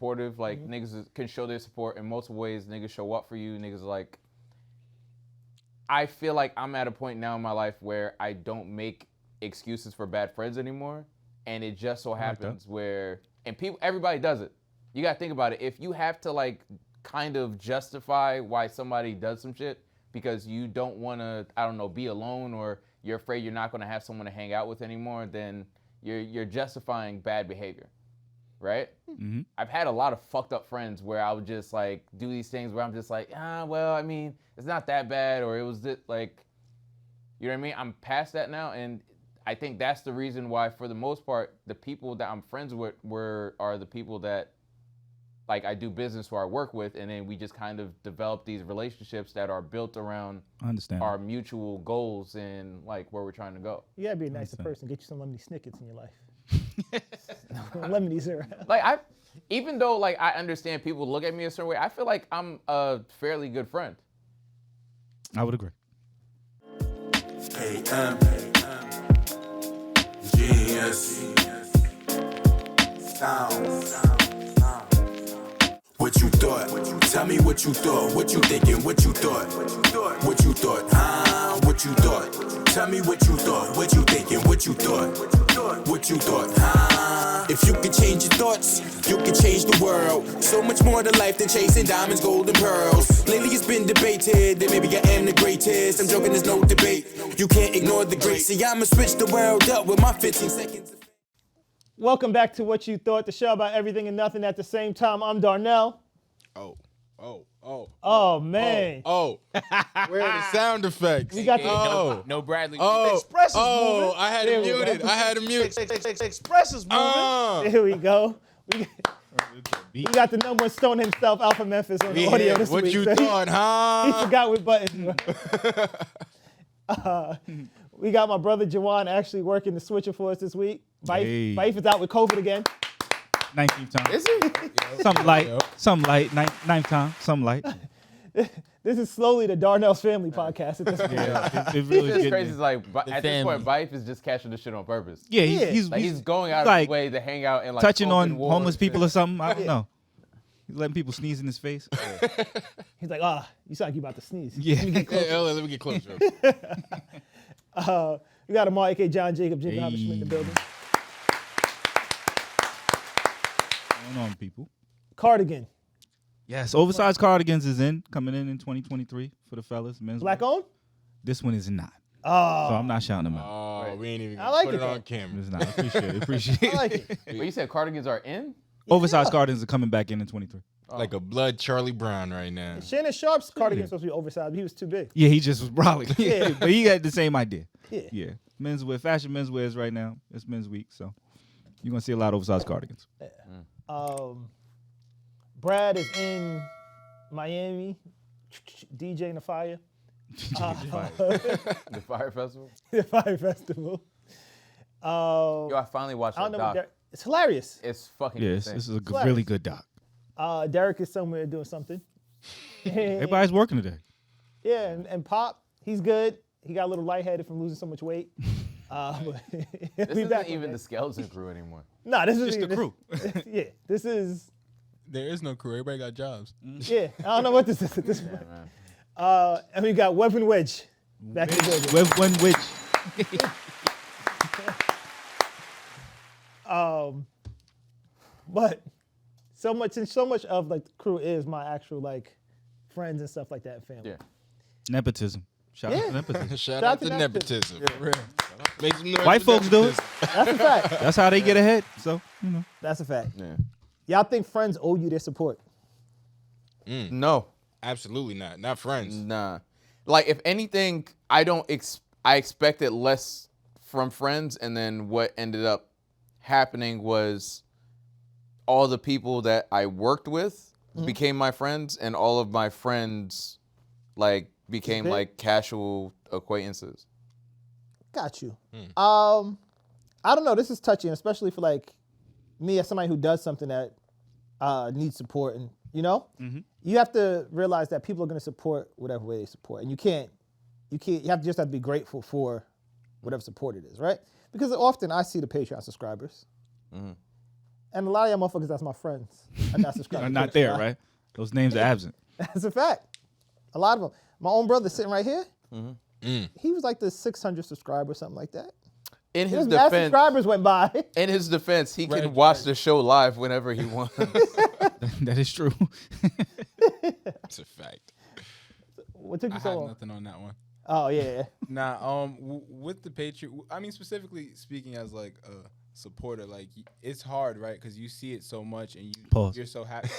supportive. Like niggas can show their support in multiple ways. Niggas show up for you. Niggas like. I feel like I'm at a point now in my life where I don't make excuses for bad friends anymore, and it just so happens where everybody does it. You gotta think about it. If you have to like kind of justify why somebody does some shit because you don't want to, I don't know, be alone or you're afraid you're not gonna have someone to hang out with anymore, then you're justifying bad behavior, right? Mm-hmm. I've had a lot of fucked up friends where I would just like do these things where I'm just like, well, I mean, it's not that bad, or it was this, like, you know what I mean? I'm past that now, and I think that's the reason why, for the most part, the people that I'm friends with are the people that, like, I do business or I work with, and then we just kind of develop these relationships that are built around our mutual goals and, like, where we're trying to go. You gotta be a nicer person. Get you some lemony snickets in your life. Lemonies are around. Like, even though, like, I understand people look at me a certain way, I feel like I'm a fairly good friend. I would agree. AM, genius, sound. What you thought? Tell me what you thought. What you thinking? What you thought? What you thought? What you thought? Tell me what you thought. What you thinking? What you thought? What you thought? If you could change your thoughts, you could change the world. So much more to life than chasing diamonds, gold, and pearls. Lately it's been debated that maybe I am the greatest. I'm joking, there's no debate. You can't ignore the great. See, I'ma switch the world up with my 15 seconds. Welcome back to What You Thought, the show about everything and nothing at the same time. I'm Darnell. Oh, man. Where are the sound effects? We got no Bradley. Express is moving. I had it muted. Express is moving. Here we go. We got the number one stone himself, Alpha Memphis, on the audio this what week. What you thought, huh? He forgot what buttons. We got my brother Jawan actually working the switcher for us this week. Baif is out with COVID again. 19th time. Is he? Something light. Ninth time. Something light. This is slowly the Darnell's Family podcast at this point. Yeah, it really It's crazy. It's like at this point, Baif is just cashing the shit on purpose. Yeah, he's going out of his way to hang out and like touching on homeless people or something. I don't know. He's letting people sneeze in his face. He's like, you sound like you about to sneeze. Yeah. Let me get closer. We got Amar, a.k.a. John Jacob, Jimmy Schmidt in the building. What's going on, people? Cardigan. Yes, oversized cardigans is coming in 2023 for the fellas. Men's Black owned? This one is not. Oh. So I'm not shouting them out. Oh, we ain't even I like put it though. on camera. It's not. Appreciate it. I like it. But you said cardigans are in? Oversized cardigans are coming back in 23. Like a blood Charlie Brown right now. Shannon Sharp's cardigan supposed to be oversized, but he was too big. Yeah, he just was probably. Yeah. But he had the same idea. Yeah. Menswear, fashion menswear is right now. It's men's week, so you're going to see a lot of oversized cardigans. Brad is in Miami, DJing the fire. The Fire Festival? The Fire Festival. Yo, I finally watched that doc. It's hilarious. It's fucking Yes, insane. this is a really good doc. Derek is somewhere doing something. Everybody's working today. Yeah, and Pop, he's good. He got a little lightheaded from losing so much weight. This isn't even the skeleton crew anymore. No, this is Just the crew. Yeah, this is. There is no crew. Everybody got jobs. Yeah, I don't know what this is at this point. And we got Weapon Wedge back in the building. One witch. But so much of like the crew is my actual like friends and stuff like that and family. Yeah. Nepotism. Shout out Yeah. to nepotism. Shout out to nepotism. For real. Make some noise White for folks do it. That's a fact. That's how they get ahead. So, That's a fact. Yeah. Y'all think friends owe you their support? No. Absolutely not. Not friends. Nah. Like, if anything, I expected less from friends, and then what ended up happening was all the people that I worked with became my friends, and all of my friends, like, became, like, casual acquaintances. Got you. I don't know. This is touching, especially for, like, me as somebody who does something that needs support, and, you know? You have to realize that people are going to support whatever way they support, and you have to be grateful for whatever support it is, right? Because often I see the Patreon subscribers, And a lot of y'all motherfuckers that's my friends are not subscribed. Are not there, right? Those names are absent. That's a fact. A lot of them. My own brother sitting right here, he was like the 600 subscriber, something like that. In his His mad defense, subscribers went by. he can watch the show live whenever he wants. That is true. That's a fact. What took I you so have long? nothing on that one. Oh, yeah. Nah, with the Patriot, I mean, specifically speaking as like a supporter, like it's hard, right? Because you see it so much and you're so happy.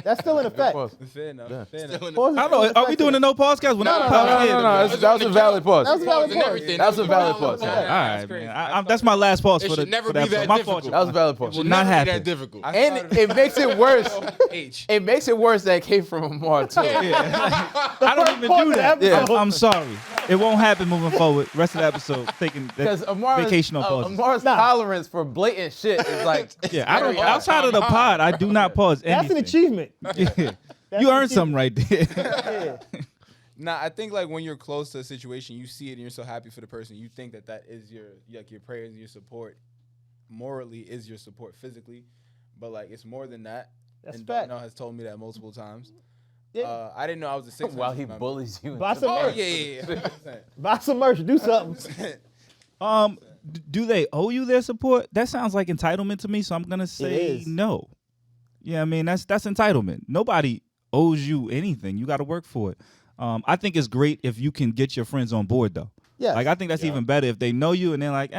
That's still in effect. Fair enough. Fair enough. Pause is I still know. in Are we effect. doing a no pause, guys? No, that was a valid pause. That was a valid And pause. everything. That was a valid pause. All Yeah. right, man. That's my last pause It for should never that be that episode. My difficult. fault. That was a valid pause. Will not Never be happen. that difficult. And it makes it worse. H. It makes it worse that it came from Amar too. I don't even Pause do the that. episode. I'm sorry. It won't happen moving forward. Rest of the episode, taking Because that Amar's, vacational pauses. Amar's tolerance for blatant shit is like Yeah, I don't. very high. Outside of the pod, I do not pause That's an anything. achievement. Yeah. That's You an earned something right there. Yeah. Nah, I think like when you're close to a situation, you see it and you're so happy for the person. You think that is your prayers and your support. Morally is your support physically, but like it's more than that. That's and fact. Darnell has told me that multiple times. Yeah. I didn't know I was a 600 While he member. bullies you. Buy into some Oh merch. yeah. Buy some merch. Do something. Do they owe you their support? That sounds like entitlement to me, so I'm gonna say is. no. Yeah, I mean that's entitlement. Nobody owes you anything. You got to work for it. I think it's great if you can get your friends on board though. Yes. Like I think that's even better if they know you and they're like,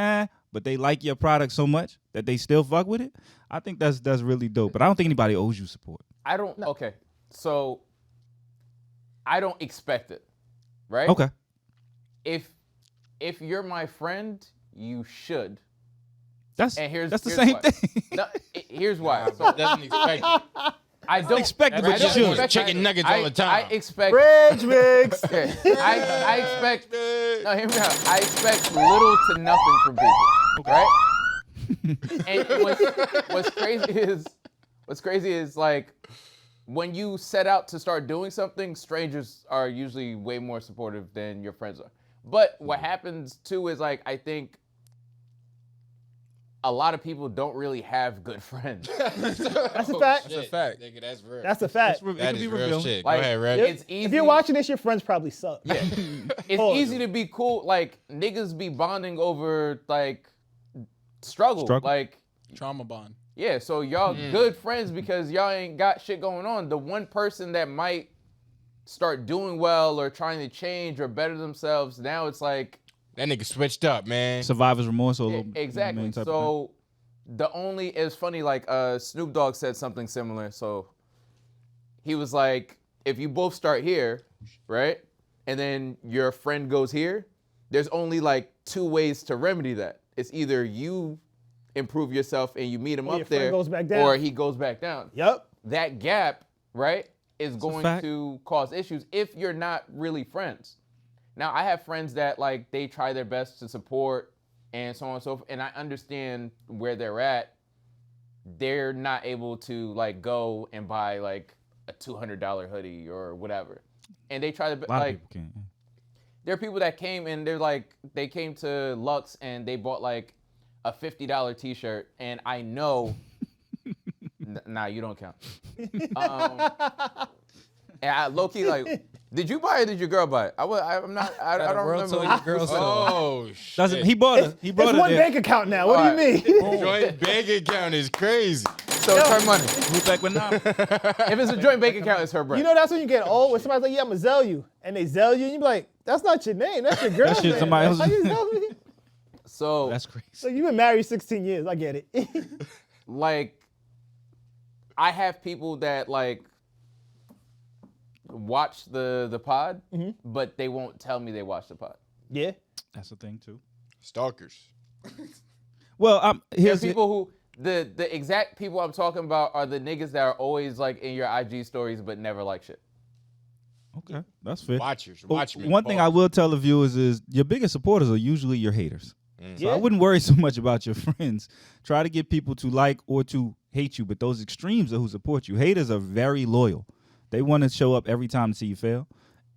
but they like your product so much that they still fuck with it. I think that's really dope. But I don't think anybody owes you support. I don't. Okay, so I don't expect it, right? Okay. If you're my friend, you should. That's And here's the here's same why. thing. No, here's why. So Doesn't expect it. I don't expect it, but I you don't should. expect Chicken it. nuggets all the time. I expect. Bridge mix. Okay, I expect. No, hear me out. I expect little to nothing from people, right? And what's crazy is like when you set out to start doing something, strangers are usually way more supportive than your friends are. But what happens too is like I think a lot of people don't really have good friends. That's a fact. That's a fact. Nigga, that's real. That's a fact. It That could is be real revealing. shit. Like, Go ahead, Red. it's easy. If you're watching this, your friends probably suck. Yeah. It's Pause. easy to be cool. Like niggas be bonding over like struggle. Like Trauma bond. yeah, so y'all good friends because y'all ain't got shit going on. The one person that might start doing well or trying to change or better themselves, now it's like That nigga switched up, man. Survivor's remorse or exactly. main type of So the only it's funny like Snoop Dogg said something similar. So he was like, if you both start here, right, and then your friend goes here, there's only like two ways to remedy that. It's either you improve yourself and you meet him Or your up friend there, goes back down. or he goes back down. Yep. That gap, right, is going fact. to cause issues if you're not really friends. Now, I have friends that like they try their best to support and so on and so forth, and I understand where they're at. They're not able to like go and buy like a $200 hoodie or whatever, and they try to a lot like. of people can't. There are people that came and they're like, they came to Lux and they bought like a $50 t-shirt, and I know, nah, you don't count. And I low-key like, did you buy it or did your girl buy it? I'm not, I don't remember. Your girl said, Oh, shit. Doesn't he brought it? He brought It's it one there. bank account now. What do you mean? Joint bank account is crazy. So it's her money. Who's back with now? If it's a joint bank account, it's her brand. You know that's when you get old when somebody's like, yeah, I'm gonna sell you. And they sell you and you be like, that's not your name, that's your girl's shit name. somebody Like, else's how you sell me? So That's crazy. So you've been married 16 years, I get it. like, I have people that like watch the pod, but they won't tell me they watch the pod. Yeah. That's the thing too. Stalkers. Well, There's here's people who the exact people I'm talking about are the niggas that are always like in your IG stories but never like shit. okay. That's fair. Watchers. But Watch me. one thing I will tell the viewers is your biggest supporters are usually your haters. So Yeah. I wouldn't worry so much about your friends. Try to get people to like or to hate you, but those extremes are who support you. Haters are very loyal. They want to show up every time to see you fail,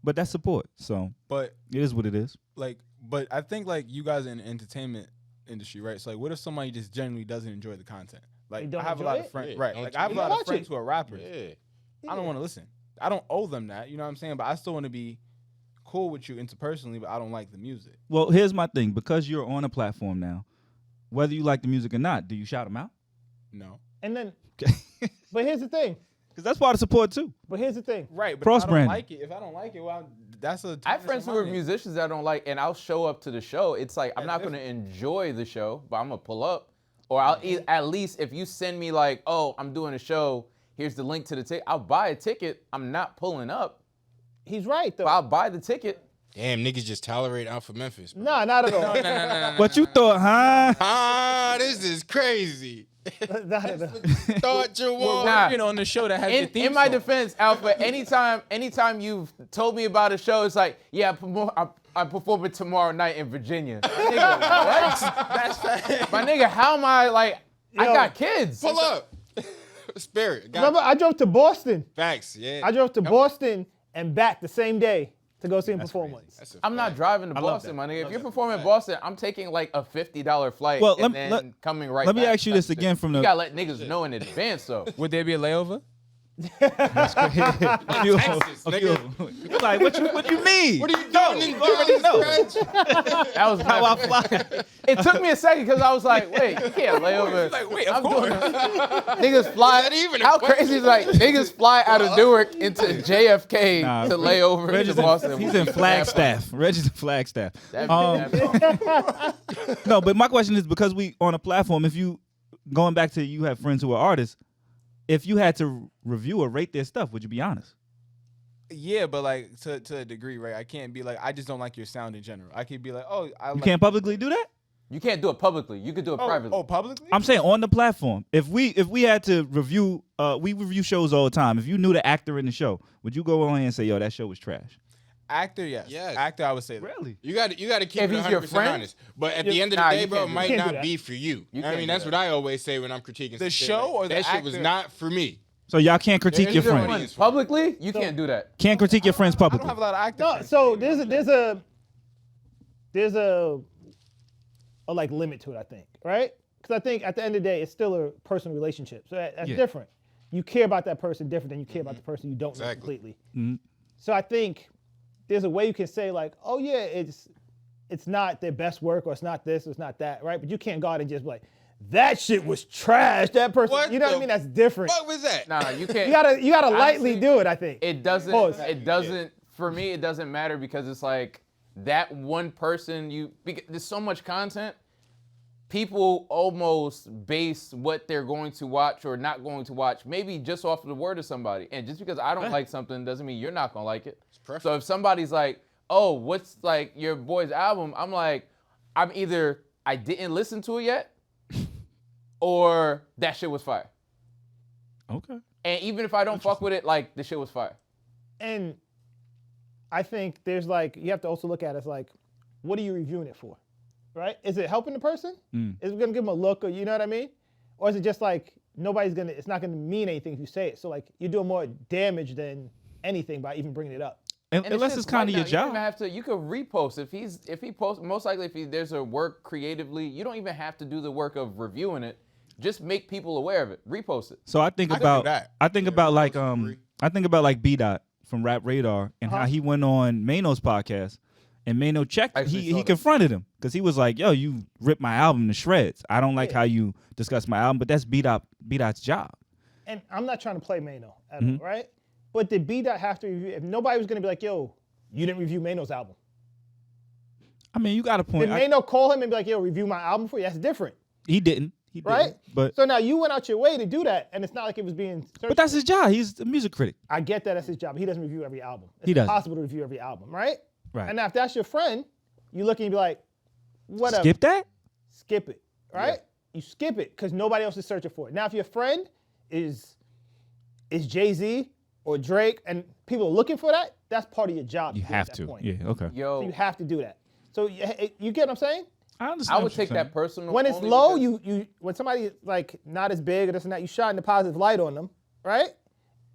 but that's support. So but it is what it is. like, but I think like you guys in entertainment, industry, right? So like, what if somebody just genuinely doesn't enjoy the content? They Like, don't I have a enjoy lot it? of friends, Yeah, right? don't Like, I have a you lot watch of friends it. who are rappers. Yeah. I don't want to listen. I don't owe them that. You know what I'm saying? But I still want to be cool with you interpersonally, but I don't like the music. Well, here's my thing. Because you're on a platform now, whether you like the music or not, do you shout them out? No. And then, but here's the thing. Because that's part of support too. But here's the thing. Right, but Cross if I don't branding. like it, well, that's a. I have friends who are musicians that I don't like, and I'll show up to the show. It's like I'm not gonna enjoy the show, but I'm gonna pull up, or I'll at least if you send me like, oh, I'm doing a show. Here's the link to the ticket. I'll buy a ticket. I'm not pulling up, He's right though. but I'll buy the ticket. Damn, niggas just tolerate Alpha Memphis. Bro. Nah, not at all. What you thought, huh? Ah, this is crazy. Not at all. Thought you Well, won. Nah. you know, on the show that has the theme In my song. defense, Alpha, anytime you've told me about a show, it's like, yeah, I'm performing tomorrow night in Virginia. Nigga, what? That's My nigga, how am I like? I Yo. got kids. Pull up. Spirit. Got Remember, I drove to Boston. facts. Yeah. I drove to Boston and back the same day to go see him perform once. That's a I'm not fact. driving to love Boston, that. my nigga. If you're performing in Boston, I'm taking like a $50 flight Well, and let- then coming right let me back ask you type this shit. again from You the- gotta let niggas know in advance, though. Would there be a layover? A few Texas, of them. You're like, what you mean? What are you doing in Dallas, Scratch? That was How I my, fly? it took me a second because I was like, wait, you can't lay over. Like, wait, I'm of course. Niggas fly. Is that even a How question? crazy is like niggas fly out of Newark into JFK Nah, to lay over Reggie's to Boston. He's in Flagstaff. Reggie's in Flagstaff. That- No, but my question is because we on a platform, if you going back to you have friends who are artists, if you had to review or rate their stuff, would you be honest? Yeah, but like to a degree, right? I can't be like, I just don't like your sound in general. I could be like, oh, I You like can't publicly do that? You can't do it publicly. You could do it privately. Oh, publicly? I'm saying on the platform. If we had to review, we review shows all the time. If you knew the actor in the show, would you go on and say, yo, that show was trash? Actor, yes. Yes. Actor, I would say that. Really? You got to keep If it he's 100% your friend? honest. But at the end of Nah, the day, you bro, it can't do might that. You can't not do that. be for you. You I can't mean, do that's that. what I always say when I'm critiquing The some shit show like or the that shit was actor? not for me. So y'all can't critique There's your different friends. ones. Publicly, you can't do that. Can't critique your friends I don't publicly. have a lot of actor No, friends. so there's a like limit to it, I think, right? Because I think at the end of the day, it's still a personal relationship. So that's Yeah. different. You care about that person different than you care about the person you don't know Exactly. completely. So I think there's a way you can say like, oh yeah, it's not their best work or it's not this or it's not that, right? But you can't go out and just be like, that shit was trash. That person, What you know what I the mean? That's different. What was that? Nah, you can't. You gotta lightly Honestly, do it, I think. It doesn't. Pause. It doesn't. For me, it doesn't matter because it's like that one person. There's so much content. People almost base what they're going to watch or not going to watch, maybe just off of the word of somebody. And just because I don't like something doesn't mean you're not gonna like it. preference. So if somebody's like, "Oh, what's like your boy's album?" I'm like, I'm either I didn't listen to it yet, or that shit was fire. Okay. And even if I don't fuck with it, like the shit was fire. And I think there's like, you have to also look at it as like, what are you reviewing it for, right? Is it helping the person? Is it gonna give them a look or, you know what I mean? Or is it just like, it's not gonna mean anything if you say it. So like, you're doing more damage than anything by even bringing it up. And Unless shit's it's kind of right your now. You don't even job. have to. You could repost if he posts. Most likely, there's a work creatively, you don't even have to do the work of reviewing it. Just make people aware of it. Repost it. So I think do about that. I think about like agree. I think about like B Dot from Rap Radar and how he went on Mano's podcast and Mano checked. Actually He saw that. confronted him because he was like, "Yo, you ripped my album to shreds. I don't like how you discuss my album, but that's B Dot's job." And I'm not trying to play Mano at all, right? But did B-Dot have to review, if nobody was gonna be like, yo, you didn't review Mano's album. I mean, you got a point. Did Mano call him and be like, yo, review my album for you? That's different, He didn't. He didn't. right? But So now you went out your way to do that, and it's not like it was being searched. but that's his job. He's a music critic. I get that that's his job. He doesn't review every album. It's He doesn't. impossible to review every album, right? Right. And now if that's your friend, you look and you be like, whatever. Skip that? Skip it, right? You skip it because nobody else is searching for it. Now if your friend is Jay-Z or Drake and people are looking for that, that's part of your job. You do at have that to. point. Yeah, okay. So Yo, you have to do that. So you get what I'm saying? I understand. I would what you're take that saying. personal. When it's only low, because- you when somebody like not as big or this and that, you shine the positive light on them, right?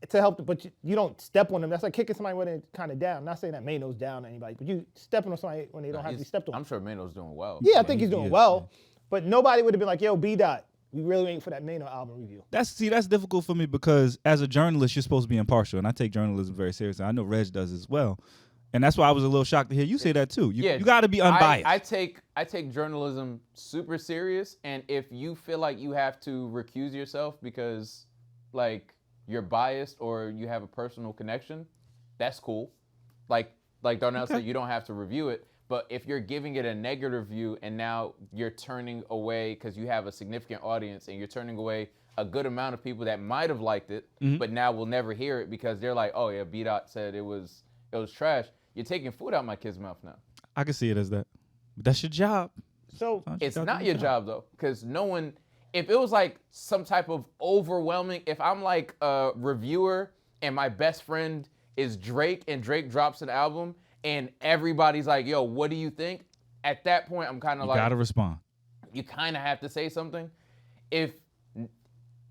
To help them, but you don't step on them. That's like kicking somebody when they're kind of down. Not saying that Mano's down or anybody, but you stepping on somebody when they don't have to be stepped on. I'm sure Mano's doing well. Yeah, I think he's doing well. But nobody would have been like, yo, B-Dot, we really waiting for that Mano album review. That's difficult for me because as a journalist, you're supposed to be impartial, and I take journalism very seriously. I know Reg does as well. And that's why I was a little shocked to hear you say that too. You got to be unbiased. I take journalism super serious, and if you feel like you have to recuse yourself because like you're biased or you have a personal connection, that's cool. Like Darnell said, you don't have to review it. But if you're giving it a negative review and now you're turning away because you have a significant audience and you're turning away a good amount of people that might have liked it, but now will never hear it because they're like, oh yeah, B-Dot said it was trash. You're taking food out my kid's mouth now. I can see it as that. But that's your job. So It's not your job though, because no one. If it was like some type of overwhelming, if I'm like a reviewer and my best friend is Drake and Drake drops an album and everybody's like, yo, what do you think? At that point, I'm kind of like, You got to respond. you kind of have to say something.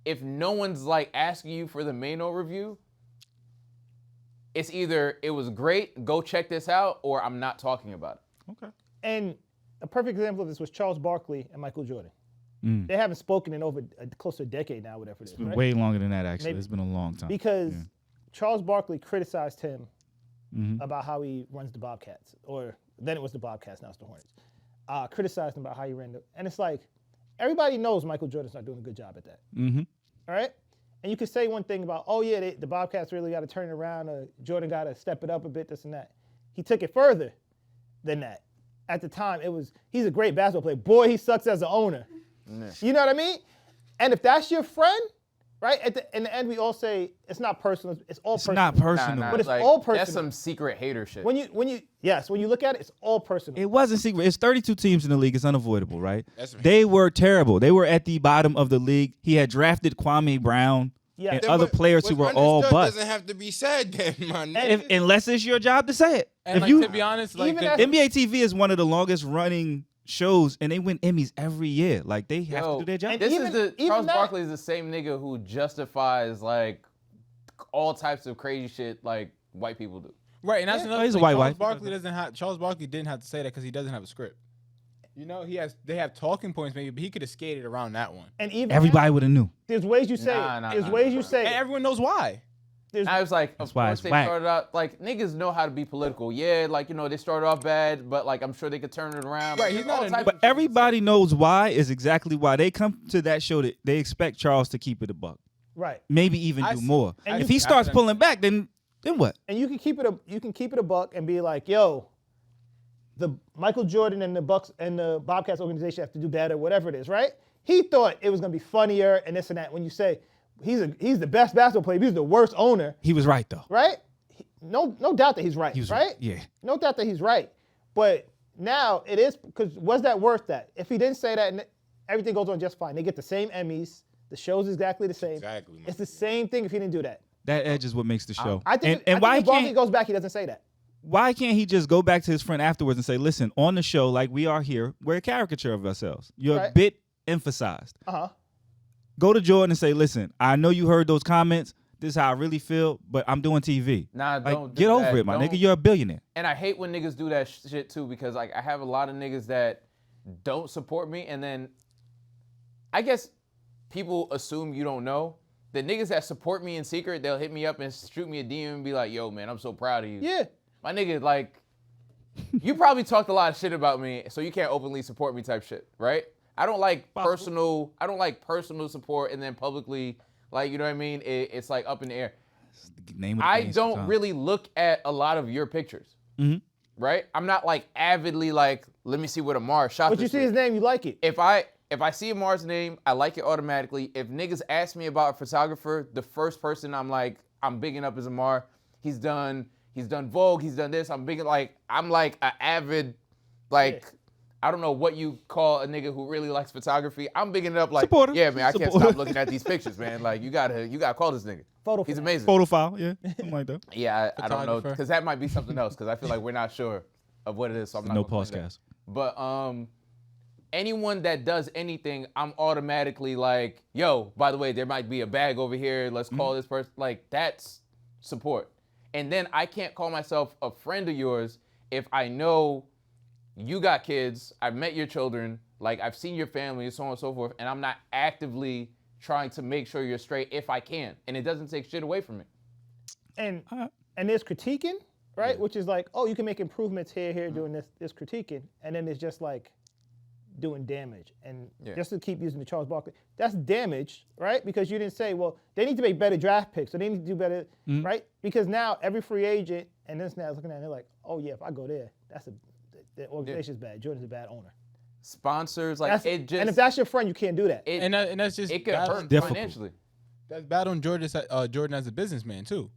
If no one's like asking you for the Mano review, it's either it was great, go check this out, or I'm not talking about it. Okay. And a perfect example of this was Charles Barkley and Michael Jordan. They haven't spoken in over close to a decade now, whatever it is. It's been right? way longer than that, actually. Maybe- It's been a long time. Because Yeah. Charles Barkley criticized him about how he runs the Bobcats, or then it was the Bobcats, now it's the Hornets. Criticized him about how he ran and it's like, everybody knows Michael Jordan's not doing a good job at that. All right? And you could say one thing about, oh yeah, the Bobcats really got to turn it around, or Jordan got to step it up a bit, this and that. He took it further than that. At the time, he's a great basketball player. Boy, he sucks as an owner. You know what I mean? And if that's your friend, right? In the end, we all say it's not personal. It's all It's personal. not personal. But it's all personal. That's some secret hater shit. When you look at it, it's all personal. It wasn't secret. It's 32 teams in the league. It's unavoidable, right? That's right. They were terrible. They were at the bottom of the league. He had drafted Kwame Brown Yeah. and Then other But players who were what's all understood bust. doesn't have to be said then, my nigga. Unless it's your job to say it. And If like, you to be honest, like even the, as- NBA TV is one of the longest running shows, and they win Emmys every year. Like they have to do their job. and This even- is the even Charles that- Barkley is the same nigga who justifies like all types of crazy shit like white people do. right, and that's another he's a thing. white Charles wife. Barkley Charles Barkley didn't have to say that because he doesn't have a script. You know, they have talking points maybe, but he could have skated around that one. And even Everybody would have knew. there's ways you say Nah, it. nah, There's nah, ways nah, you nah. say And it. everyone knows why. There's- I was like, That's of why course it's they whack. started out like niggas know how to be political. Yeah, like they started off bad, but like I'm sure they could turn it around. Right, Like, he's there's all not a- types But of shit. everybody knows why is exactly why they come to that show. That they expect Charles to keep it a buck, right. maybe even I do see- more. and If you- he starts I- pulling back, then what? And you can keep it a buck and be like, yo, the Michael Jordan and the Bucks and the Bobcats organization have to do better, whatever it is, right? He thought it was gonna be funnier and this and that. When you say he's the best basketball player, he's the worst owner, He was right though. right? No doubt that he's right, He was right? Yeah. No doubt that he's right. But now it is, because was that worth that? If he didn't say that, and everything goes on just fine. They get the same Emmys. The show's exactly the same. Exactly, man. It's the same thing if he didn't do that. That edge is what makes the show. I think, and why if Barkley can't goes back, he doesn't say that. why can't he just go back to his friend afterwards and say, listen, on the show, like we are here, we're a caricature of ourselves. You're a Right. bit emphasized. Uh-huh. Go to Jordan and say, listen, I know you heard those comments. This is how I really feel, but I'm doing TV. Nah, Like, don't get do over that. it, my Don't- nigga. You're a billionaire. And I hate when niggas do that shit too, because like I have a lot of niggas that don't support me, and then I guess people assume you don't know. The niggas that support me in secret, they'll hit me up and shoot me a DM and be like, yo, man, I'm so proud of you. Yeah. My nigga, like, you probably talked a lot of shit about me, so you can't openly support me type shit, right? I don't like personal support and then publicly, like, you know what I mean? It's like up in the air. Name of the I game don't sometimes. really look at a lot of your pictures, right? I'm not like avidly like, let me see what Amar shot But you this see week. his name, you like it. If I see Amar's name, I like it automatically. If niggas ask me about a photographer, the first person I'm bigging up is Amar. He's done Vogue, he's done this. I'm like an avid, like, I don't know what you call a nigga who really likes photography. I'm bigging it up like, Supporter. yeah, man, I can't Supporter. stop looking at these pictures, man. Like, you gotta call this nigga. Photo He's file. amazing. Photo file, yeah, something like that. Yeah, I don't know, Photographer. because that might be something else, because I feel like we're not sure of what it is, so I'm not No gonna claim that. podcast. But anyone that does anything, I'm automatically like, yo, by the way, there might be a bag over here. Let's call this person. Like, that's support. And then I can't call myself a friend of yours if I know you got kids, I've met your children, Like, I've seen your family and so on and so forth, and I'm not actively trying to make sure you're straight if I can. And it doesn't take shit away from me. And there's critiquing, right? Which is like, oh, you can make improvements here, doing this critiquing. And then it's just like doing damage. And just to keep using the Charles Barkley, that's damage, right? Because you didn't say, well, they need to make better draft picks, or they need to do better, right? Because now every free agent and this now is looking at it, they're like, oh yeah, if I go there, the organization's bad. Jordan's a bad owner. Sponsors, like, it just... And if that's your friend, you can't do that. And that's just... It could hurt financially. That's bad on Jordan as a businessman, too.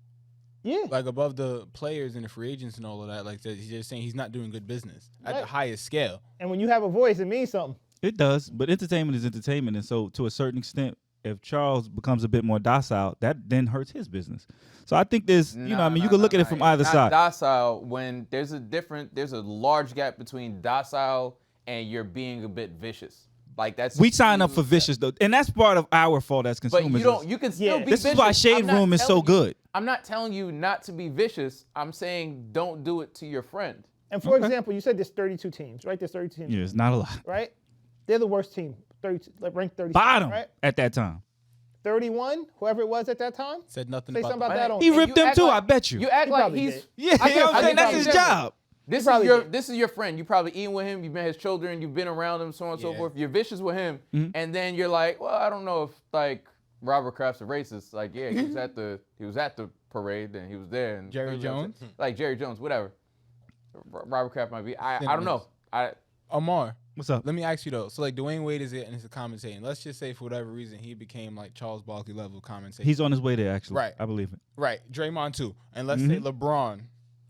Yeah. Like, above the players and the free agents and all of that, like, he's just saying he's not doing good business at the highest scale. And when you have a voice, it means something. It does, but entertainment is entertainment. And so, to a certain extent, if Charles becomes a bit more docile, that then hurts his business. So I think there's, you can look at it from either side. Docile, when there's a large gap between docile and you're being a bit vicious. Like, that's... We sign up for vicious, though. And that's part of our fault as consumers. But you can still be vicious. This is why Shade Room is so good. I'm not telling you not to be vicious. I'm saying don't do it to your friend. And for example, you said there's 32 teams, right? There's 32 teams. Yeah, it's not a lot. Right? They're the worst team, 32, like ranked 30. Bottom right? at that time. 31, whoever it was at that time. Said nothing Say about something about that on. He ripped them too, I bet you. You act like he's... did. Yeah, you know what I'm saying? That's his job. This is your friend. You probably eating with him. You've met his children. You've been around him, so on and so forth. You're vicious with him, and then you're like, well, I don't know if like Robert Kraft's a racist. Like, yeah, he was at the parade and he was there. And Jerry Jones, like Jerry Jones, whatever. Robert Kraft might be. I don't know. Amar, what's up? Let me ask you though. So like Dwayne Wade is it and he's commentating. Let's just say for whatever reason he became like Charles Barkley level commentator. He's on his way there, actually. Right. I believe it. Right. Draymond too. And let's say LeBron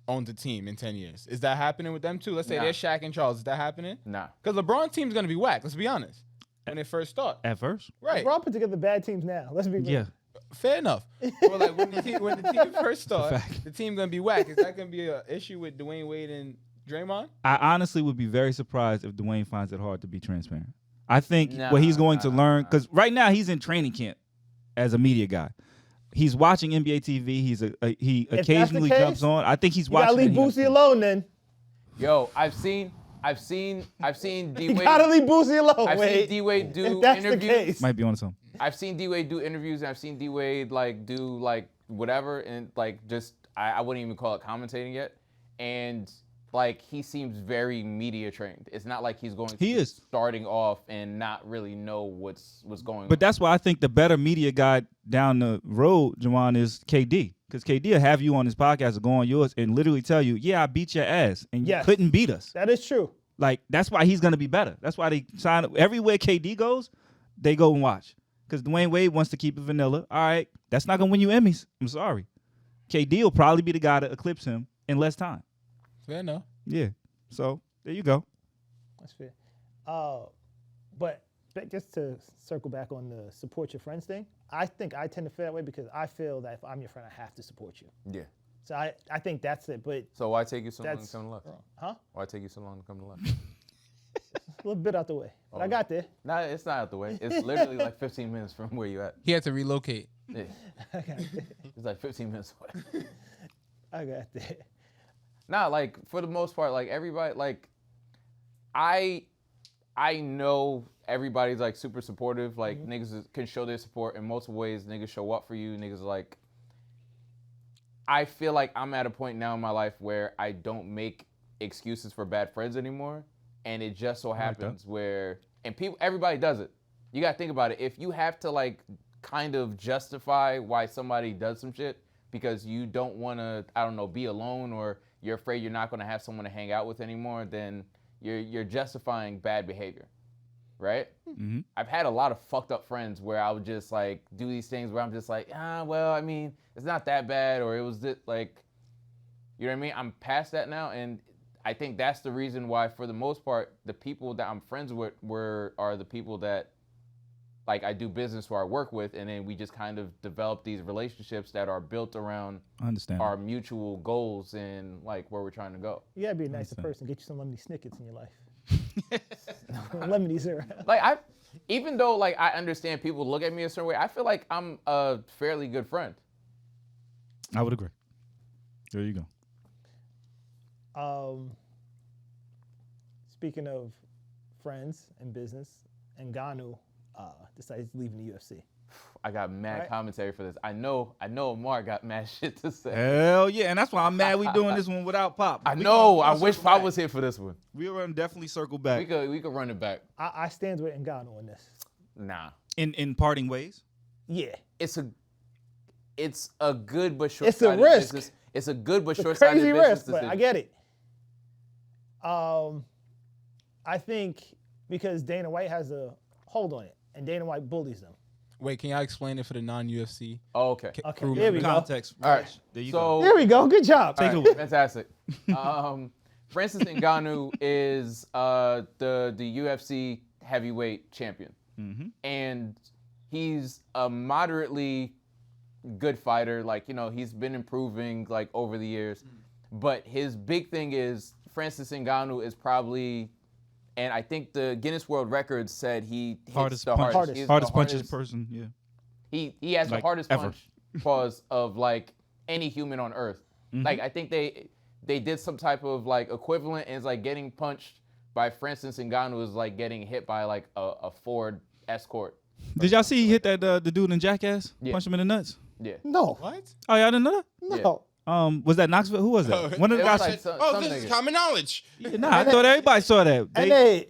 owns a team in 10 years. Is that happening with them too? Let's say they're Shaq and Charles. Is that happening? Nah. Because LeBron's team's going to be whack. Let's be honest. When they first start. At first? Right. LeBron put together bad teams now. Let's be real. Yeah. Fair enough. But like when the team first starts, the team going to be whack. Is that going to be an issue with Dwayne Wade and Draymond? I honestly would be very surprised if Dwayne finds it hard to be transparent. I think what he's going to learn, because right now he's in training camp as a media guy. He's watching NBA TV. He occasionally jumps on. I think he's watching. You gotta leave Boosie alone then. Yo, I've seen D Wade. You gotta leave Boosie alone. I've seen D Wade do if that's interviews. The case. Might be on something. I've seen D Wade do interviews, and I've seen D Wade like do like whatever, and like just I wouldn't even call it commentating yet, and like he seems very media trained. It's not like he's going. He is starting off and not really know what's going on. But that's why I think the better media guy down the road, Juwan, is KD. Because KD will have you on his podcast or go on yours and literally tell you, yeah, I beat your ass. And you couldn't beat us. That is true. Like, that's why he's going to be better. That's why they sign up. Everywhere KD goes, they go and watch. Because Dwayne Wade wants to keep it vanilla. All right, that's not going to win you Emmys. I'm sorry. KD will probably be the guy to eclipse him in less time. Fair enough. Yeah. So, there you go. That's fair. But just to circle back on the support your friends thing, I think I tend to feel that way because I feel that if I'm your friend, I have to support you. Yeah. So I think that's it. But so why take you so long to come to left? Huh? Why take you so long to come to left? A little bit out the way. But I got there. Nah, it's not out the way. It's literally like 15 minutes from where you at. He had to relocate. Yeah. It's like 15 minutes away. I got there. Nah, like for the most part, like everybody, like I know everybody's like super supportive. Like niggas can show their support in multiple ways. Niggas show up for you. Niggas like. I feel like I'm at a point now in my life where I don't make excuses for bad friends anymore, and it just so happens where everybody does it. You gotta think about it. If you have to like kind of justify why somebody does some shit because you don't want to, I don't know, be alone or you're afraid you're not gonna have someone to hang out with anymore, then you're justifying bad behavior, right? Mm-hmm. I've had a lot of fucked up friends where I would just like do these things where I'm just like, well, I mean, it's not that bad, or it was this, like, you know what I mean? I'm past that now, and I think that's the reason why, for the most part, the people that I'm friends with are the people that, like, I do business or I work with, and then we just kind of develop these relationships that are built around our mutual goals and, like, where we're trying to go. You gotta be a nicer person. Get you some lemony snickets in your life. Lemonies around. Like, even though, like, I understand people look at me a certain way, I feel like I'm a fairly good friend. I would agree. There you go. Speaking of friends in business, Ngannou decided he's leaving the UFC. I got mad commentary for this. I know Amar got mad shit to say. Hell yeah, and that's why I'm mad we doing this one without Pop. I know. I wish Pop was here for this one. We'll definitely circle back. We could run it back. I stand with Ngannou on this. Nah. In parting ways? Yeah. It's a good but short. It's a risk. Business. It's a good but It's a short-sighted crazy business risk, but decision. I get it. I think because Dana White has a hold on it, and Dana White bullies them. Wait, can y'all explain it for the non-UFC? Oh, okay. Okay, there we go. Context. All right. There you So There we go. Good job. all right, fantastic. Francis Ngannou is the UFC heavyweight champion, and he's a moderately good fighter. Like, he's been improving like over the years, but his big thing is Francis Ngannou is probably, and I think the Guinness World Records said he hits hardest the punch. hardest. He's Hardest the punches hardest- person, yeah. He has the Like, hardest ever. punch pause of like any human on earth. Like, I think they did some type of like equivalent, and it's like getting punched by Francis Ngannou is like getting hit by like a Ford Escort. Did y'all see he hit that the dude in Jackass? Yeah. Punched him in the nuts? Yeah. No. What? Oh, y'all didn't know No. that? Was that Knoxville? Who was that? One of the It was guys. like some This nigga. is common knowledge. Nah, I thought everybody saw that. And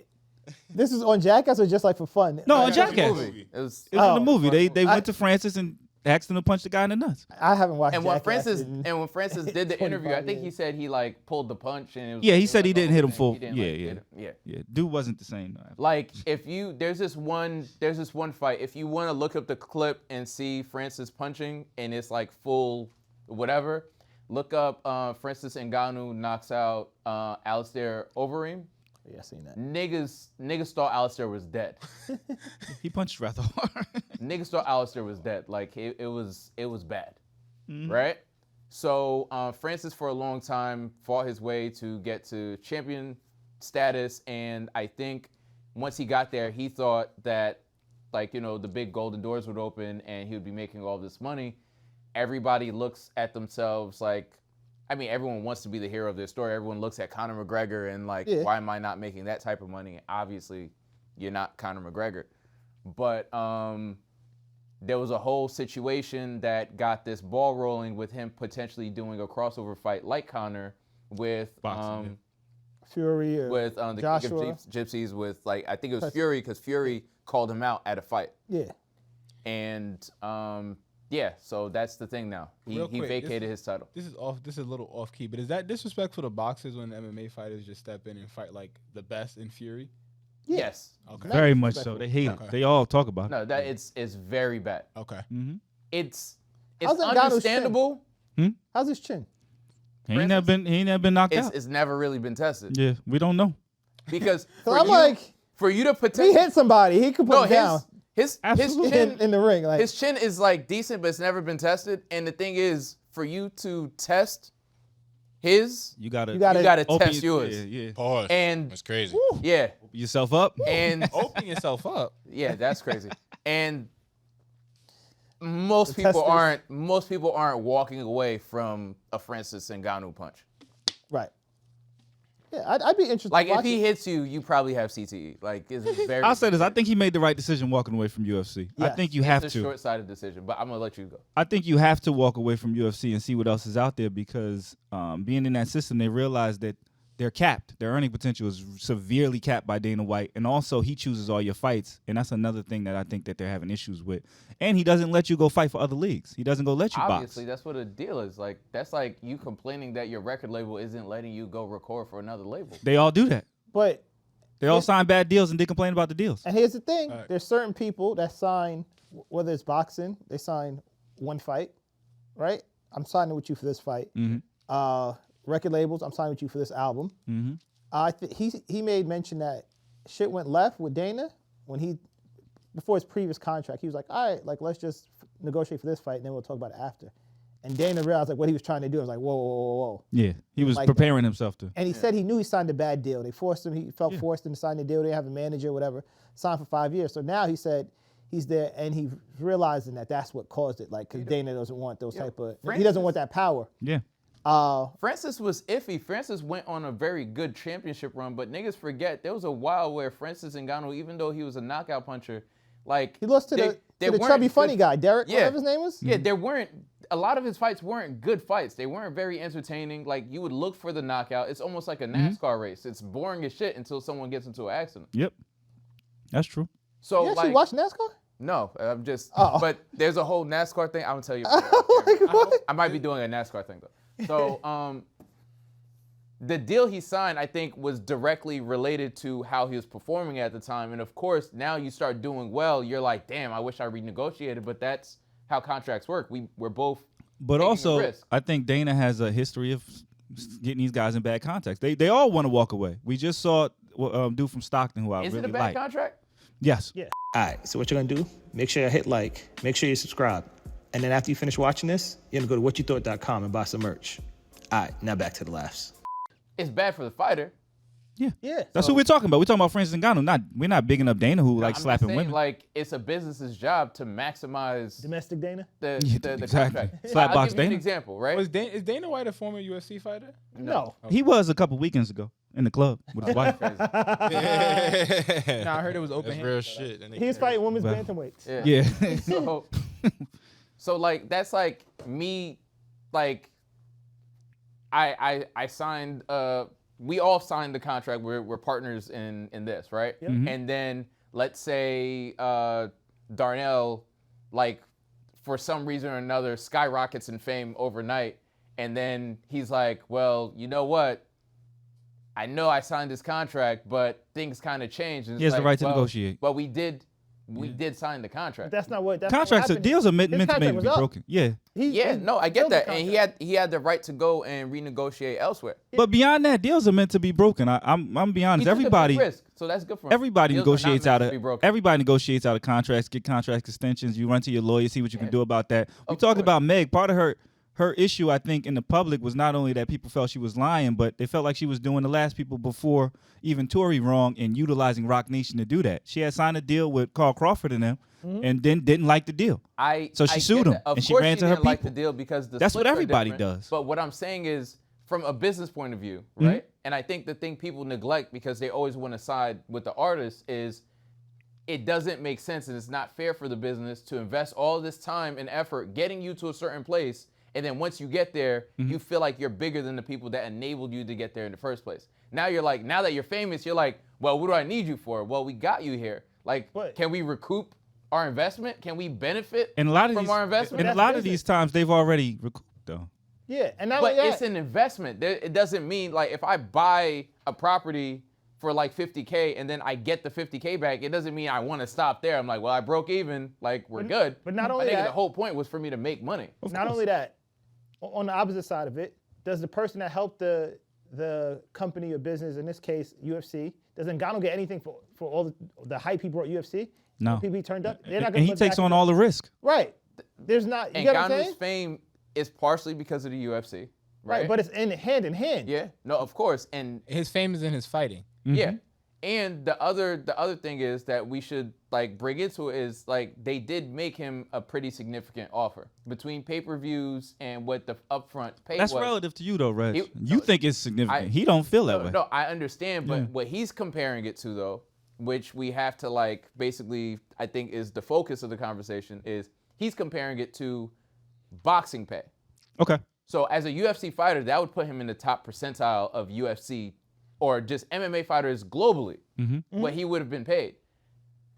this is on Jackass or just like for fun? No, on It was a Jackass. movie. It was, It was in the movie. They I- went to Francis and asked him to punch the guy in the nuts. I haven't watched and Jackass. when Francis did the interview, I 25 think he years. said he like pulled the punch and it was, Yeah, he it was said like he the didn't whole hit him thing. full. He didn't, Yeah, like, yeah. hit him. Yeah. Yeah, dude wasn't the same. Like there's this one fight. If you want to look up the clip and see Francis punching and it's like full whatever, look up Francis Ngannou knocks out Alistair Overeem. Yeah, I seen that. Niggas thought Alistair was dead. He punched rather hard. Niggas thought Alistair was dead. Like it was bad, right? So Francis for a long time fought his way to get to champion status, and I think once he got there, he thought that like the big golden doors would open and he would be making all this money. Everybody looks at themselves like, I mean, everyone wants to be the hero of their story. Everyone looks at Conor McGregor and like, why am I not making that type of money? Obviously, you're not Conor McGregor. But there was a whole situation that got this ball rolling with him potentially doing a crossover fight like Conor with Boxing, Fury or with the Joshua. King of Gypsies with like I think it was Fury because Fury called him out at a fight. Yeah. And yeah, so that's the thing now. He Real quick, vacated his title. This is a little off key, but is that disrespectful to boxers when MMA fighters just step in and fight like the best in Fury? Yeah. Yes. Okay. Very much so. They hate him. Okay. They all talk about it. No, that it's very bad. Okay. It's How's Ngannou's understandable. How's his chin? He ain't never been knocked out. It's never really been tested Yeah, we don't know. because So I'm like, for you to if he potentially hit somebody, he could put him down his Absolutely. chin in the ring. Like, his chin is like decent, but it's never been tested. And the thing is, for you to test his, You gotta you gotta open test yours. Yeah. Pause. And That's crazy. yeah, Open yourself up. and Open yourself up. yeah, that's crazy. And most people aren't walking away from a Francis Ngannou punch. right. Yeah, I'd be interested. Like to if watch he it. hits you, you probably have CTE. Like it's very. I'll say this. I think he made the right decision walking away from UFC. I Yes. think you have it's a to. short-sighted decision, but I'm gonna let you go. I think you have to walk away from UFC and see what else is out there because being in that system, they realize that they're capped. Their earning potential is severely capped by Dana White. And also, he chooses all your fights. And that's another thing that I think that they're having issues with. And he doesn't let you go fight for other leagues. He doesn't go let you Obviously, box. that's what a deal is. Like that's like you complaining that your record label isn't letting you go record for another label. They all do that. But They all sign bad deals and they complain about the deals. and here's the thing: All right. there's certain people that sign, whether it's boxing, they sign one fight, right? I'm signing with you for this fight. Record labels, I'm signing with you for this album. He made mention that shit went left with Dana when before his previous contract. He was like, all right, like let's just negotiate for this fight and then we'll talk about it after. And Dana realized like what he was trying to do. I was like, whoa, whoa, whoa, whoa. Yeah, he was Like preparing himself to. And he said he knew he signed a bad deal. They forced him. He felt forced into signing the deal. They have a manager, whatever. Signed for 5 years. So now he said he's there, and he's realizing that that's what caused it. Like, because Dana doesn't want those type of. He doesn't want that power. Yeah. Francis was iffy. Francis went on a very good championship run, but niggas forget there was a while where Francis Ngannou, even though he was a knockout puncher, like He lost to the chubby funny guy, Derek, whatever his name was. Yeah, there weren't a lot of his fights weren't good fights. They weren't very entertaining. Like you would look for the knockout. It's almost like a NASCAR race. It's boring as shit until someone gets into an accident. Yep, that's true. So You actually watch NASCAR? No, I'm just. Oh. But there's a whole NASCAR thing. I'm gonna tell you. I might be doing a NASCAR thing though. So, the deal he signed, I think, was directly related to how he was performing at the time. And of course, now you start doing well, you're like, damn, I wish I renegotiated. But that's how contracts work. We're both. But also, I think Dana has a history of getting these guys in bad contracts. They all want to walk away. We just saw dude from Stockton who I Is really it a bad like. contract? Yes. Yeah. All right, so what you're going to do, make sure you hit like, make sure you subscribe. And then after you finish watching this, you're going to go to whatyoutthought.com and buy some merch. All right, now back to the laughs. It's bad for the fighter. Yeah. That's who we're talking about. We're talking about Francis Ngannou. We're not bigging up Dana who like I'm slapping just saying, women. Like, it's a business's job to maximize Domestic Dana? the exactly. contract. Slapbox I'll give you an Dana. example, right? Is Dana White a former UFC fighter? No. He was a couple weekends ago in the club with his wife. Nah, I heard it was open. That's real shit. And they He's fighting women's Well, bantamweights. Yeah. So like that's like me, like I signed. We all signed the contract. We're partners in this, right? Yep. Mhm. And then let's say Darnell, like for some reason or another, skyrockets in fame overnight, and then he's like, well, you know what? I know I signed this contract, but things kind of changed. And He has it's the like, right to well, negotiate. But we did sign the contract. That's not what. That's Contracts, not what deals are meant His to contract maybe was be up. broken. Yeah. No, I get killed the that, and he had the right to go and renegotiate elsewhere. But beyond that, deals are meant to be broken. I'm be honest. He took a big Everybody risk, so that's good for him. Everybody Deals are not negotiates meant out to of be broken. everybody negotiates out of contracts, get contract extensions. You run to your lawyer, see what you can do about that. We Of talked course. about Meg. Part of her issue, I think, in the public was not only that people felt she was lying, but they felt like she was doing the last people before even Tory wrong and utilizing Rock Nation to do that. She had signed a deal with Carl Crawford and them, and then didn't like the deal. So she sued him, Of and she course ran to her didn't like people. the deal because the That's what splits are everybody different. does. But what I'm saying is, from a business point of view, right? And I think the thing people neglect because they always want to side with the artist is it doesn't make sense and it's not fair for the business to invest all this time and effort getting you to a certain place, and then once you get there, you feel like you're bigger than the people that enabled you to get there in the first place. Now you're like, now that you're famous, you're like, well, what do I need you for? Well, we got you here. Like, can we recoup our investment? Can we benefit And a lot of from these, our investment? and a lot of these times they've already recouped though. Yeah, and not But only that, it's an investment. It doesn't mean like if I buy a property for like $50K and then I get the $50K back, it doesn't mean I want to stop there. I'm like, well, I broke even. Like we're good. but not only I think that- the whole point was for me to make money. not only that, on the opposite side of it, does the person that helped the company or business, in this case UFC, does Ngannou get anything for all the hype he brought UFC? No. People he turned up. They're not And gonna he look takes back on and- all the risk. Right. There's not. You And get what I'm Ngannou's saying? fame is partially because of the UFC, right? Right, but it's in hand. yeah, no, of course, and His fame is in his fighting. yeah, and the other thing is that we should like bring into it is like they did make him a pretty significant offer between pay-per-views and what the upfront pay That's was. relative to you though, Reg. It- You think it's significant. He don't feel that way. No, I understand, but what he's comparing it to though, which we have to like basically I think is the focus of the conversation is he's comparing it to boxing pay. Okay. So as a UFC fighter, that would put him in the top percentile of UFC or just MMA fighters globally, what he would have been paid.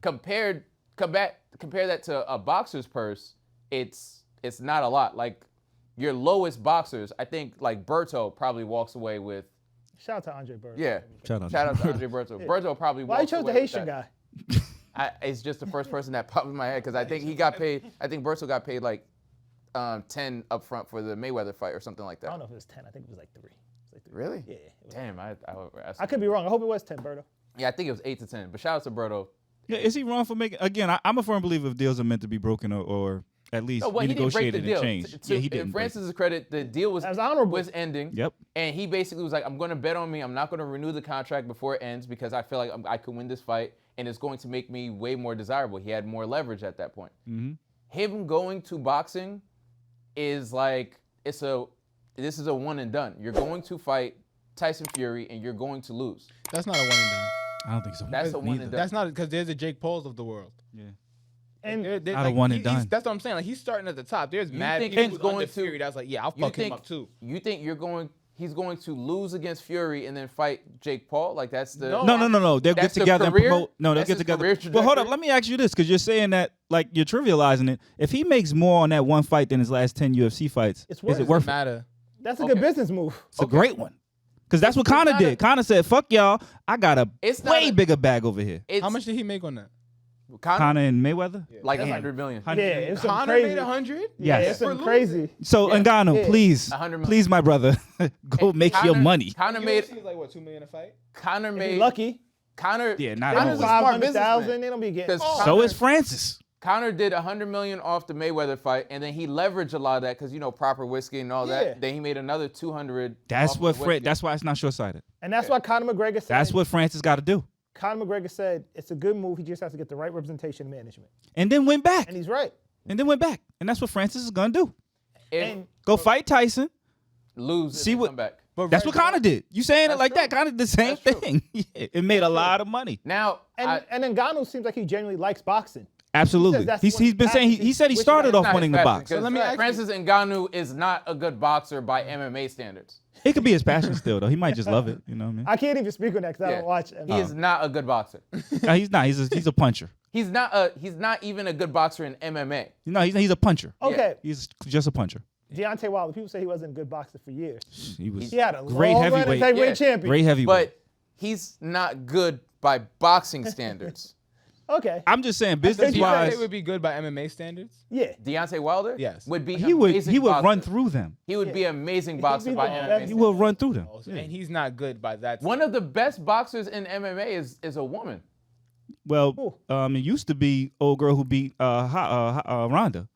Compare that to a boxer's purse, it's not a lot. Like your lowest boxers, I think like Berto probably walks away with. Shout out to Andre Bird. Yeah. Shout out to Andre Berto. Berto probably Why you walks chose the away with Haitian that. guy? It's just the first person that popped in my head because I think he got paid. I think Berto got paid like 10 up front for the Mayweather fight or something like I don't that. know if it was 10. I think it was like 3. It was like 3. Really? Yeah. It was- Damn, I could be wrong. I hope it was 10, Berto. Yeah, I think it was 8 to 10. But shout out to Berto. Yeah, is he wrong for making? Again, I'm a firm believer if deals are meant to be broken or at least No, well, he didn't break the renegotiated deal. and changed. To, Yeah, he in didn't. break it. Francis's credit, the deal was That was honorable. was ending. Yep. And he basically was like, I'm going to bet on me. I'm not going to renew the contract before it ends because I feel like I could win this fight and it's going to make me way more desirable. He had more leverage at that point. Him going to boxing is like, it's this is a one and done. You're going to fight Tyson Fury and you're going to lose. That's not a one and done. I don't think so. That's a one and done. That's not because there's the Jake Pauls of the world. Yeah. And Not a one and done. That's what I'm saying. Like he's starting at the top. There's mad think people he's going going to to- Fury. That's like, yeah, I'll fuck him up too. You think he's going to lose against Fury and then fight Jake Paul? Like that's the No. They'll get That's the together and career? promote. No, they'll That's get his together. career Well, hold up. trajectory? Let me ask you this, because you're saying that like you're trivializing it. If he makes more on that one fight than his last 10 UFC fights, It's is worth it it. worth it? Matter. that's a good business move. It's a great one. Because that's what Conor not did. Conor said, fuck y'all. I got a It's not way a- bigger bag over here. How much did he make on that? Conor and Mayweather? like Damn. 100 million. Yeah, it's some Connor crazy. made 100. Yeah, Yes. it's some For crazy. So, Ngannou, Yeah. please, 100 million. please, my brother, go make your money. Conor made UFC is like what, $2 million a fight? Conor If made you lucky, Conor. Yeah, not they Conor's do a always. smart 500,000. businessman. They don't be getting. 'Cause So is Francis. Conor did 100 million off the Mayweather fight, and then he leveraged a lot of that because proper whiskey and all Yeah. that. Then he made another 200. That's off what the whiskey. That's why it's not short-sighted. And that's why Conor McGregor said. That's what Francis got to do. Conor McGregor said. It's a good move. He just has to get the right representation and management. And then went back. And he's right. And then went back. And that's what Francis is going to do. If And Go fight Tyson. lose, See and then what- come back. But That's what Conor did. You saying it That's like that? true. Conor did the same That's true. thing. Yeah, it made a lot of money. Now, and Ngannou seems like he genuinely likes boxing. Absolutely. that's He's one of been his saying he passions. said he Which started is off not wanting his to passion, box. 'cause let me ask you- Francis Ngannou is not a good boxer by MMA standards. It could be his passion still though. He might just love it. You know what I mean? I can't even speak on that because I Yeah. don't watch. He is not a good boxer. No, he's not. He's a puncher. He's not even a good boxer in MMA. No, he's a puncher. Okay, He's just a puncher. Deontay Wilder. People say he wasn't a good boxer for years. He was He had a great long run as heavyweight. heavyweight Yeah. champion. Great heavyweight. But he's not good by boxing standards. Okay, I'm just saying, Do business you wise, think it would be good by MMA standards? yeah. Deontay Wilder Yes. would be he would amazing run boxer. through them. He would be an amazing boxer be by the MMA best. He standards. will run through them. And he's not good by that. One of the best boxers in MMA is a woman. Well, it used to be old girl who beat Ronda.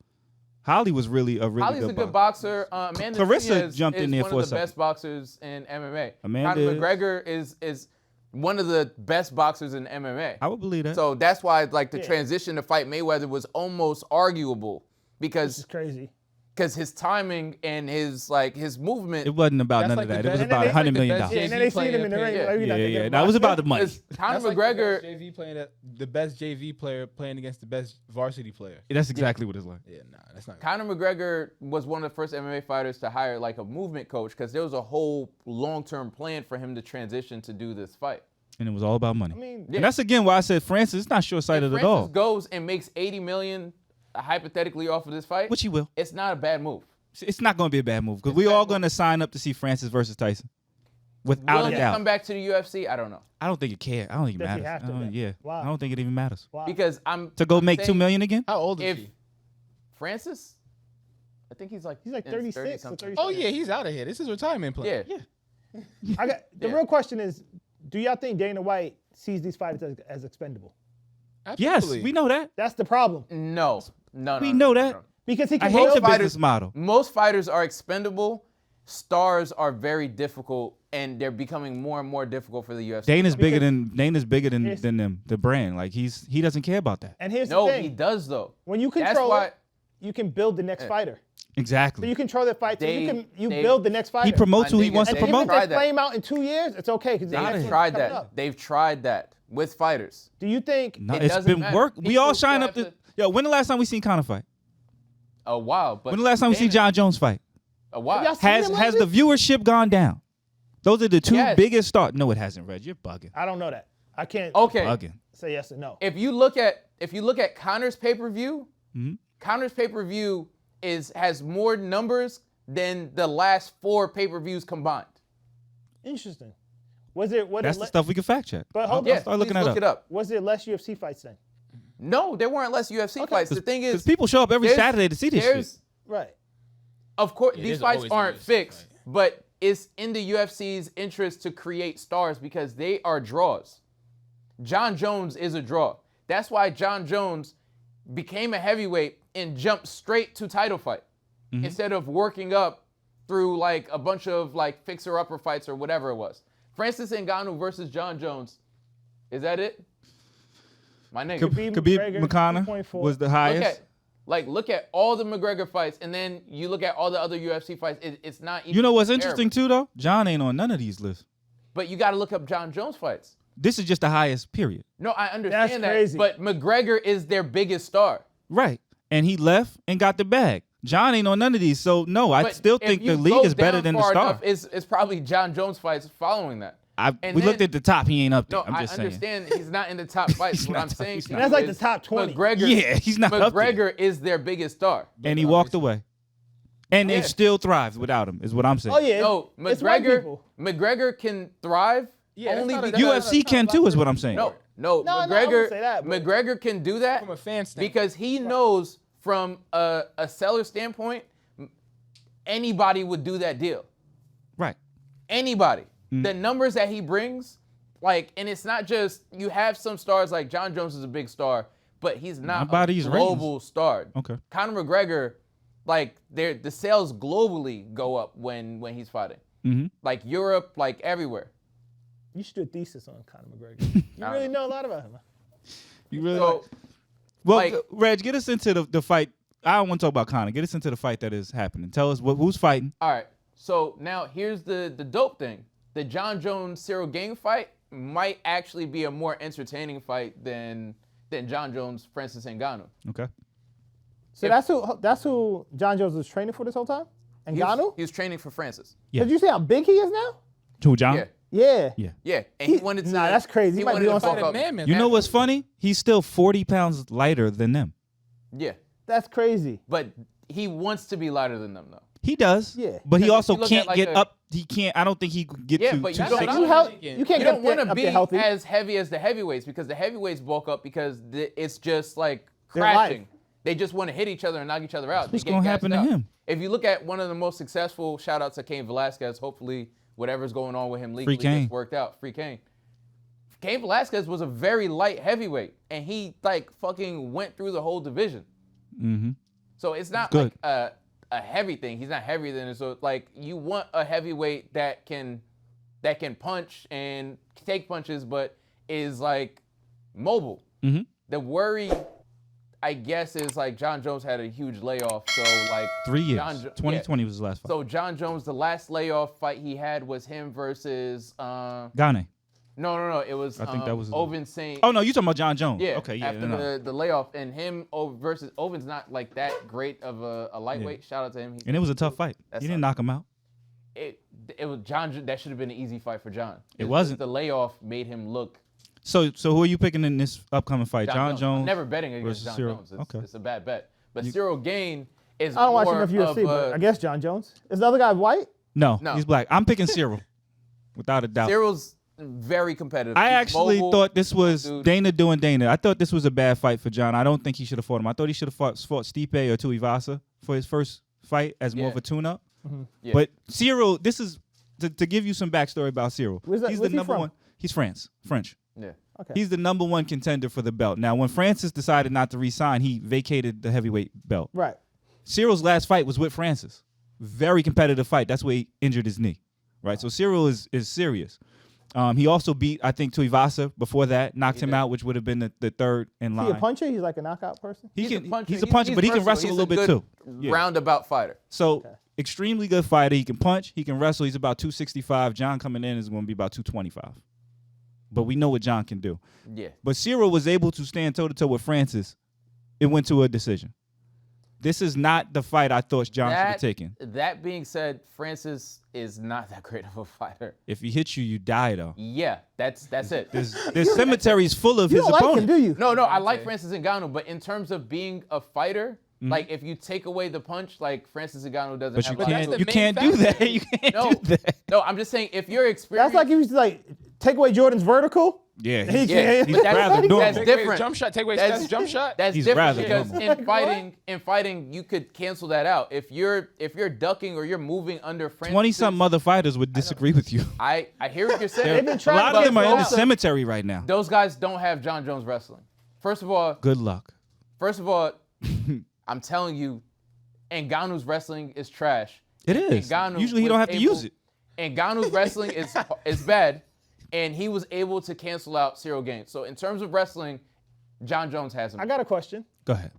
Holly was really a really Holly's good a good boxer. boxer. Amanda Clarissa Nunes jumped in is there one for a of the second. best boxers in MMA. Amanda Conor is- McGregor is one of the best boxers in MMA. I would believe that. So that's why like the Yeah. transition to fight Mayweather was almost arguable This is because crazy. his timing and his movement. it wasn't about That's none like of the that. It was best- about that's $100 like the million. best Yeah, JV and then they seen him in the player ring. playing. Like, we not Yeah, gonna yeah. get That was boxed. about the money. Because Conor That's like McGregor. the best JV player playing against the best varsity player. That's exactly what it's like. Yeah, nah, that's not. Conor McGregor was one of the first MMA fighters to hire like a movement coach because there was a whole long-term plan for him to transition to do this fight. And it was all about money. I mean, And that's again why I said Francis is not If short-sighted at Francis all. goes and makes 80 million hypothetically off of this fight, Which he will. it's not a bad move. It's not going to be a bad move because we all going to sign up to see Francis versus Tyson. Without Will a he doubt. come back to the UFC? I don't know. I don't think it cares. I don't think it Does he matters. have to I don't- then? yeah. Why? I don't think it even matters. wow. Because To go I'm make $2 saying million again? How old is If he? Francis, I think he's like He's like in his 36 or 37. 30-something. Oh yeah, he's out of here. This is retirement plan. Yeah. I got the Yeah. real question is, do y'all think Dana White sees these fighters as expendable? Yes, Absolutely. we know that. That's the problem No. We know that. because he I can hate build the fighters- business model. Most fighters are expendable. Stars are very difficult, and they're becoming more and more difficult for the UFC. Dana's bigger Because- than Yes. them, the brand. Like he doesn't care about that. And here's No, the thing: he does though. when you That's control why it, you can build the next fighter. So Exactly. you control the fight. So They- you they- build the next fighter. He promotes who he Nigga, wants to they- Even promote. if tried they that. flame out in 2 years, it's okay because They've tried that with fighters. Do you think? No, It it's doesn't been matter. work. We People all still shine up have to. to- Yo, when the last time we seen Conor fight? A while, but When the last time we seen Dana- John Jones fight? A while. Y'all seen Has him has lately? the viewership gone down? Those are the two Yes. biggest stars. No, it hasn't, Reg. You're bugging. I don't know that. I can't Okay. Bugging. say yes or no. If you look at Conor's pay-per-view, Mm-hmm. Conor's pay-per-view has more numbers than the last 4 pay-per-views combined. Interesting. Was it? What? That's the stuff we can fact check. But hold Yeah, on. start looking please that look it up. up. Was it less UFC fights then? No, there weren't less UFC fights. The thing Because is, people show up every there's- Saturday to see this there's, shit. Right. of course, Yeah, these there's fights always a aren't UFC fixed, fight. but it's in the UFC's interest to create stars because they are draws. John Jones is a draw. That's why John Jones became a heavyweight and jumped straight to title fight instead of working up through like a bunch of like fixer-upper fights or whatever it was. Francis Ngannou versus John Jones. Is that it? My nigga. Khabib Khabib McGregor, McConnor 2.4. was the highest. Like, look at all the McGregor fights, and then you look at all the other UFC fights. It's not even. You know what's comparable. interesting too, though? John ain't on none of these lists. But you got to look up John Jones fights. This is just the highest, period. No, I understand That's crazy. that. But McGregor is their biggest star. Right. And he left and got the bag. John ain't on none of these, so no, I But still if think you the league go is better down than the far star. enough, it's probably John Jones fights following that. We looked at the top, he ain't up there. No, I'm I just saying. understand he's not in the top fights. What I'm saying to you That's like the is top 20. McGregor, Yeah, he's not up there. McGregor is their biggest star. And he walked away. And Yeah. they've still thrived without him, is what I'm saying. Oh yeah. No, it's white McGregor. people. McGregor can thrive only because UFC can too, is what I'm saying. No, I wouldn't McGregor. say that, but- McGregor can do that From a fan standpoint. because he knows from a seller standpoint, anybody would do that deal. Right. Anybody. Mm. The numbers that he brings, like, and it's not just you have some stars like John Jones is a big star, but he's not by a these global star. Okay. Conor McGregor, like, the sales globally go up when he's fighting. Mm-hmm. Like Europe, like everywhere. You should do a thesis on Conor McGregor. You really know a lot about him. You really So, Well, like- Reg, get us into the fight. I don't want to talk about Conor. Get us into the fight that is happening. Tell us who's fighting. all right. So now here's the dope thing. The John Jones-Cyril Gane fight might actually be a more entertaining fight than John Jones-Francis Ngannou. Okay. So that's who John Jones was training for this whole time? And Ngannou? He was training for Francis. Yeah. Did you see how big he is now? Who, John? Yeah. Yeah. Yeah. Yeah, and he wanted to. Nah, that's crazy. He might wanted be to on bulk something. up. Mammoth. You know what's funny? He's still 40 pounds lighter than them. Yeah, That's crazy. but he wants to be lighter than them, though. He does. Yeah. But he Because if also you look can't at, like, get a- up. He can't. I don't think he could get Yeah, to but you don't- 260. You can't You get don't want up to there be healthy. as heavy as the heavyweights because the heavyweights bulk up because it's just like Their crashing. life. They just want to hit each other and knock each other out. They What's get gonna gassed happen to out. him? If you look at one of the most successful, shout out to Cain Velasquez. Hopefully, whatever's going on with him legally Cain. gets worked out. Free Cain. Cain Velasquez was a very light heavyweight, and he like fucking went through the whole division. Mm-hmm. So it's not Good. like a heavy thing. He's not heavier than it. So like you want a heavyweight that can punch and take punches, but is like mobile. Mhm. The worry, I guess, is like John Jones had a huge layoff. So like 3 years. John 2020 was his last fight. So John Jones, the last layoff fight he had was him versus Gane. no. It was I think that was his- Ovin Saint. Oh no, you talking about John Jones? Yeah. Okay. Yeah. After no. the layoff, and him versus Ovin's not like that great of a lightweight. Shout out to him. And it was a tough fight. That's He didn't knock him out. It was John. That should have been an easy fight for John. It wasn't. The layoff made him look. So who are you picking in this upcoming fight? John I'm Jones. never betting against versus John Cyril. Jones. Okay. It's a bad bet. But Cyril Gane is. I don't watch more enough UFC, of but a- I guess John Jones. Is the other guy white? No, No. he's black. I'm picking Cyril, without a doubt. Cyril's very competitive. I He's actually mobile, thought this was dude. Dana doing Dana. I thought this was a bad fight for John. I don't think he should have fought him. I thought he should have fought Stipe or Tuivasa for his first fight as more Yeah. of a tune-up. Yeah. But Cyril, this is to give you some backstory about Cyril. Where's that- He's where's the he number from? one. He's French. Yeah. Okay. He's the number one contender for the belt. Now, when Francis decided not to re-sign, he vacated the heavyweight belt. Right. Cyril's last fight was with Francis. Very competitive fight. That's where he injured his knee. Right. So Cyril is serious. He also beat, I think, Tuivasa before that, knocked him did. out, which would have been the third in Is line. he a puncher? He's like a knockout person? He's a puncher, He's but he can versatile. wrestle He's a little bit good too. Yeah. Roundabout fighter. So extremely good fighter. He can punch. He can wrestle. He's about 265. John coming in is going to be about 225. But we know what John can do. Yeah. But Cyril was able to stand toe-to-toe with Francis. It went to a decision. This is not the fight I thought John should have taken. That being said, Francis is not that great of a fighter. If he hits you, you die, though. Yeah, that's it. There's cemeteries full of You his don't like him, opponents. do you? No, I like Francis Ngannou, but in terms of being a fighter, like if you take away the punch, like Francis Ngannou doesn't But have. you a lot of- can't. the You main can't do factor. that. You can't No, do that. no, I'm just saying if you're That's experienced. like if you like take away Jordan's vertical. Yeah, He he's, Yeah, can't. he's but that's- rather normal. that's Take away his different. jump shot. Take away That's- Steph's jump shot. That's He's different rather because normal. in fighting, you could cancel that out. If you're ducking or you're moving under Francis, 20-something other fighters would disagree with you. I hear what you're saying. They've been A trying lot to of them are in the get cemetery right now. Those guys don't have John Jones wrestling. First of all, Good luck. I'm telling you, Ngannou's wrestling is trash. It is. Ngannou Usually he was don't have to able- use it. Ngannou's wrestling is bad, and he was able to cancel out Cyril Gane. So in terms of wrestling, John Jones has him. I got a question. Go ahead.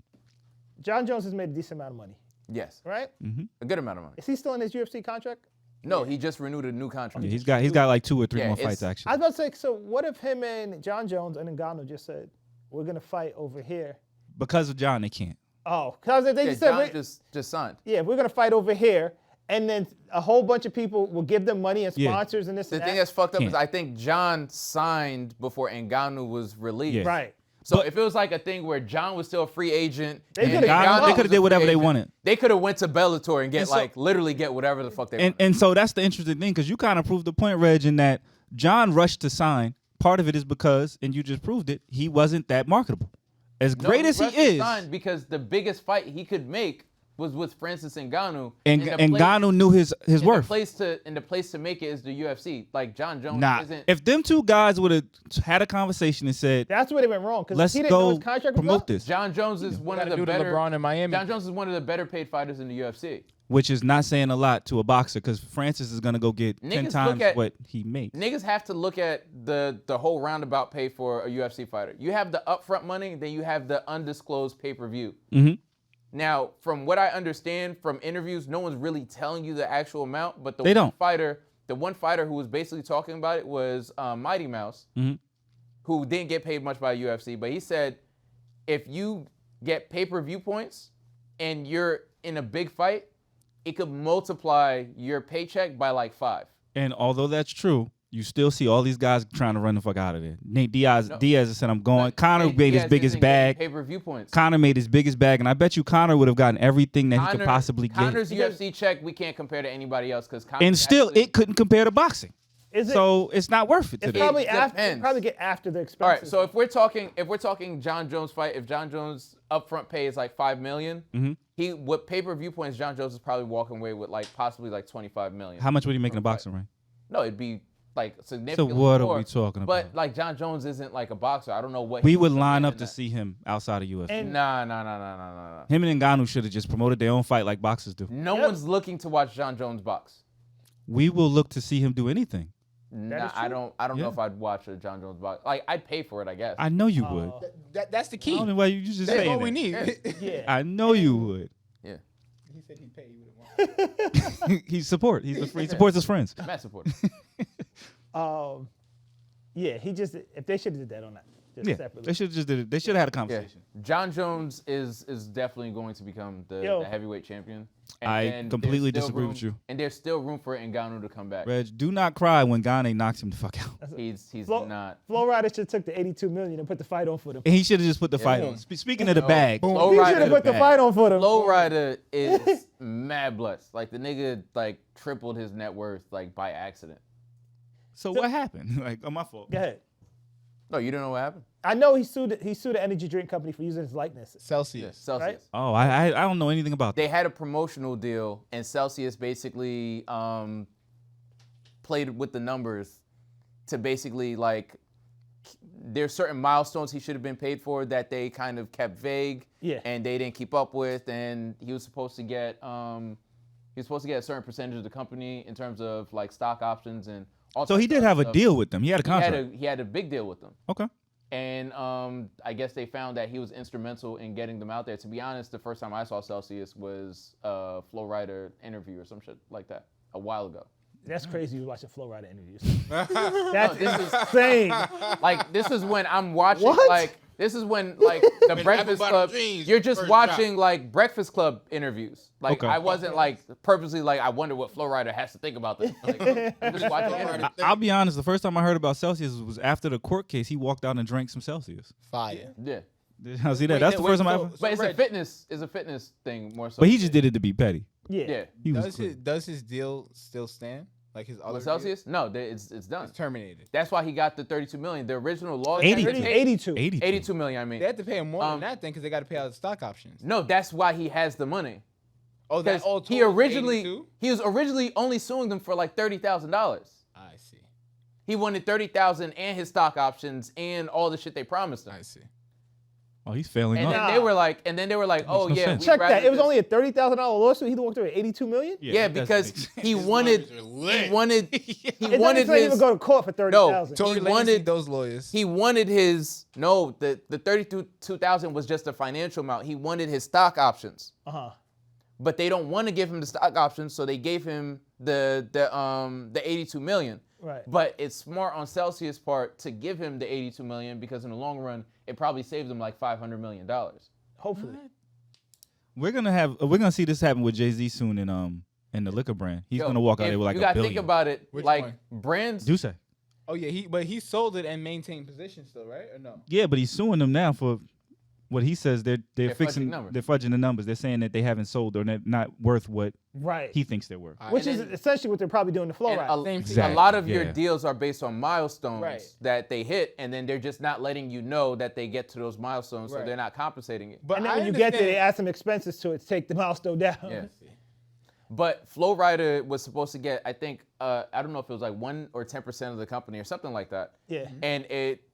John Jones has made a decent amount of money, Yes, right? a good amount of money. Is he still in his UFC contract? No, he just renewed a new contract. Yeah, he's got like 2 or 3 Yeah, more it's- fights I actually. was about to say, so what if him and John Jones and Ngannou just said, we're going to fight over here? Because of John, they can't. Oh, because they Yeah, just said, John just signed. yeah, we're going to fight over here. And then a whole bunch of people will give them money and Yeah. sponsors and this The and thing that. that's fucked up is Can't. I think John signed before Ngannou was released. Yeah. Right. So if it was like a thing where John was still a free agent, They and could've- Ngannou they was could've a did whatever free they agent, wanted. They could have went to Bellator and get And so- literally get whatever the fuck they And wanted. and so that's the interesting thing because you kind of proved the point, Reg, in that John rushed to sign. Part of it is because, and you just proved it, he wasn't that marketable. As No, great as he rushed to is, sign because the biggest fight he could make was with Francis Ngannou. and the place- Ngannou knew his and worth. The place to make it is the UFC. Like John Jones Nah, isn't. if them two guys would have had a conversation and said, That's where they went wrong. Because let's he didn't know go his contract was promote up. this, John Jones is one of Gotta the do the better. LeBron in Miami. John Jones is one of the better paid fighters in the UFC. which is not saying a lot to a boxer because Francis is going to go get 10 Niggas times look at- what he makes. Niggas have to look at the whole roundabout pay for a UFC fighter. You have the upfront money, then you have the undisclosed pay-per-view. Mhm. Now, from what I understand from interviews, no one's really telling you the actual amount, but the They one don't. fighter, the one fighter who was basically talking about it was Mighty Mouse, Mhm. who didn't get paid much by UFC, but he said if you get pay-per-view points and you're in a big fight, it could multiply your paycheck by like 5. And although that's true, you still see all these guys trying to run the fuck out of there. Nate Diaz has said, I'm going. Conor made his biggest bag. Pay-per-view points. Conor made his biggest bag, and I bet you Conor would have gotten everything that he could possibly get. Connor's UFC check we can't compare to anybody else because And still, it couldn't compare to boxing. Is it? So it's not worth it to It's them. probably after. depends. Probably get after the All expenses. right. So if we're talking John Jones fight, if John Jones upfront pay is like $5 million, he with pay-per-view points, John Jones is probably walking away with like possibly like $25 million. How much would he make in a boxing ring? No, it'd be like So significantly what more, are we talking But about? like John Jones isn't like a boxer. I don't know what We he would was line up in to that. see him outside of UFC. Nah. Him and Ngannou should have just promoted their own fight like boxers do. No one's looking to watch John Jones box. We will look to see him do anything. Nah, is I true. don't know Yeah. if I'd watch a John Jones box. Like I'd pay for it, I guess. I know you would. That's the I key. don't know why you just That's saying all we that. need. yeah. I know you would. Yeah, He said he'd pay. You wouldn't want. He supports his friends. Matt support. Yeah. He just if they should have did that on that just Yeah, separately. they should have just did it. They should have had a Yeah, conversation. John Jones is definitely going to become Yo. the heavyweight champion. I there's completely still disagree room- with you. And there's still room for Ngannou to come back. Reg, do not cry when Gane knocks him the fuck out. He's Flo- not. Flo-rida should have took the $82 million and put the fight on for them. And he should have just put the fight on. Speaking of the bag, Flo He should Rida, have put the bad. fight on for them. Flo-rida is mad blessed. Like the nigga like tripled his net worth like by accident. so what happened? Like, oh, my fault. Go ahead. No, you don't know what happened? I know he sued the energy drink company for using his likeness. Celsius. Celsius. Right? Oh, I don't know anything about that. They had a promotional deal, and Celsius basically played with the numbers to basically like there's certain milestones he should have been paid for that they kind of kept vague, Yeah. and they didn't keep up with, and he was supposed to get a certain percentage of the company in terms of like stock options and all. So he did have a deal with them. He had a contract. He had a big deal with them. Okay. And I guess they found that he was instrumental in getting them out there. To be honest, the first time I saw Celsius was a Flo-rida interview or some shit like that a while ago. That's crazy. You watching Flo-rida interviews. That's insane. Like this is when I'm watching What? like this is when like the Breakfast Apple Bottom Club. Jeans You're just first watching like Breakfast Club interviews. Like Okay. I wasn't like purposely like I wonder what Flo-rida has to think about this. Like, I'm just watching interviews. I'll be honest. The first time I heard about Celsius was after the court case. He walked out and drank some Celsius. Fire. Yeah. I see that. That's the first time I ever. But it's Reg, a fitness thing more so. But he just did it to be petty. Yeah. Yeah. He was Does his deal still stand? Like his other With deal? Celsius? No, it's done. It's terminated. That's why he got the $32 million. The original law 82. 82. 82. $82 million, I mean. They had to pay him more than that then because they got to pay out the stock options. No, that's why he has the money. Oh, Because that all he total is originally 82? he was originally only suing them for like $30,000. I see. He wanted $30,000 and his stock options and all the shit they promised him. I see. Oh, he's failing And up. then they were like, oh no yeah, sense. we'd Check rather that. It was just- only a $30,000 lawsuit. He walked away with $82 million. Yeah, that because doesn't make he sense. wanted lawyers are lit. he wanted It doesn't his even go to court for $30,000. Tory He Lanez wanted- need those lawyers. he wanted his the 32,000 was just a financial amount. He wanted his stock options. But they don't want to give him the stock options, so they gave him the 82 million. Right. But it's smart on Celsius' part to give him the 82 million because in the long run, it probably saved him like $500 million. Hopefully. We're gonna see this happen with Jay-Z soon in the liquor brand. He's gonna walk out there with like you $1 gotta billion. think about it, Which like one? brands. Do say. Oh yeah, but he sold it and maintained position still, right? Or no? Yeah, but he's suing them now for what he says they're They're fixing. fudging numbers. They're fudging the numbers. They're saying that they haven't sold or they're not worth what Right. he thinks they're worth. Which And is then- essentially what they're probably doing to And Flo-rida. a lot of your yeah. deals are based on milestones Right. that they hit, and then they're just not letting you know that they get to those milestones, so Right. they're not compensating it. But And then I when you get there, they understand- add some expenses to it to take the milestone down. Yeah. But Flo-rida was supposed to get, I think, I don't know if it was like 1 or 10% of the company or something like that. Yeah. And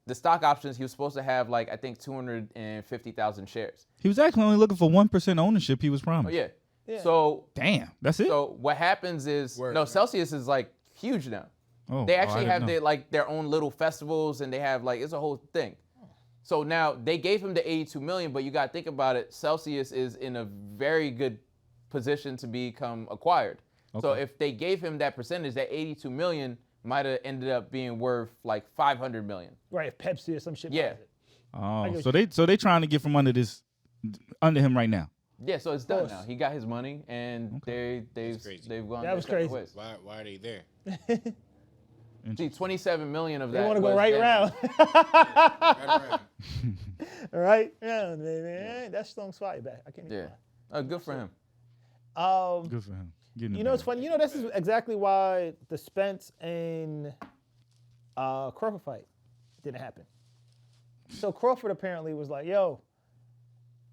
the stock options, he was supposed to have like, I think 250,000 shares. He was actually only looking for 1% ownership. He was Oh promised. yeah. Yeah. So Damn, that's it. so what happens is, Word, no, right. Celsius is like huge now. Oh, They I actually didn't have know. their own little festivals, and they have like, it's a whole thing. So now they gave him the 82 million, but you got to think about it. Celsius is in a very good position to become acquired. So Okay. if they gave him that percentage, that 82 million might have ended up being worth like 500 million. Right. If Pepsi or some shit. Yeah. buys it. Oh, get so they trying to get from under him right now. Yeah, so it's done course. now. He got his money, and they've crazy. gone. That was their separate crazy. ways. Why are they there? See, 27 million of They that. want to go was right them. around. Right around. Right around, baby. That song's fire back. I can't even Yeah, good for him. lie. Good for him. Getting You it know, it's back. funny. You know, this is exactly why the Spence and Crawford fight didn't happen. So Crawford apparently was like, "Yo,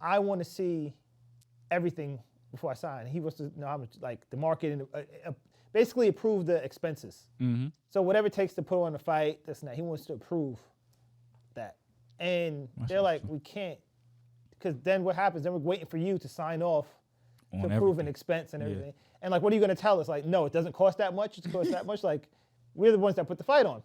I want to see everything before I sign." He wants to know how much, like, the market and basically approve the expenses. Mm-hmm. So whatever it takes to put on the fight, this and that, he wants to approve that. And they're like, "We can't," because then what happens? Then we're waiting for you to sign off On to prove an everything. expense and Yeah. everything. And like, what are you going to tell us? Like, no, it doesn't cost that much. It costs that much. Like, we're the ones that put the fight on.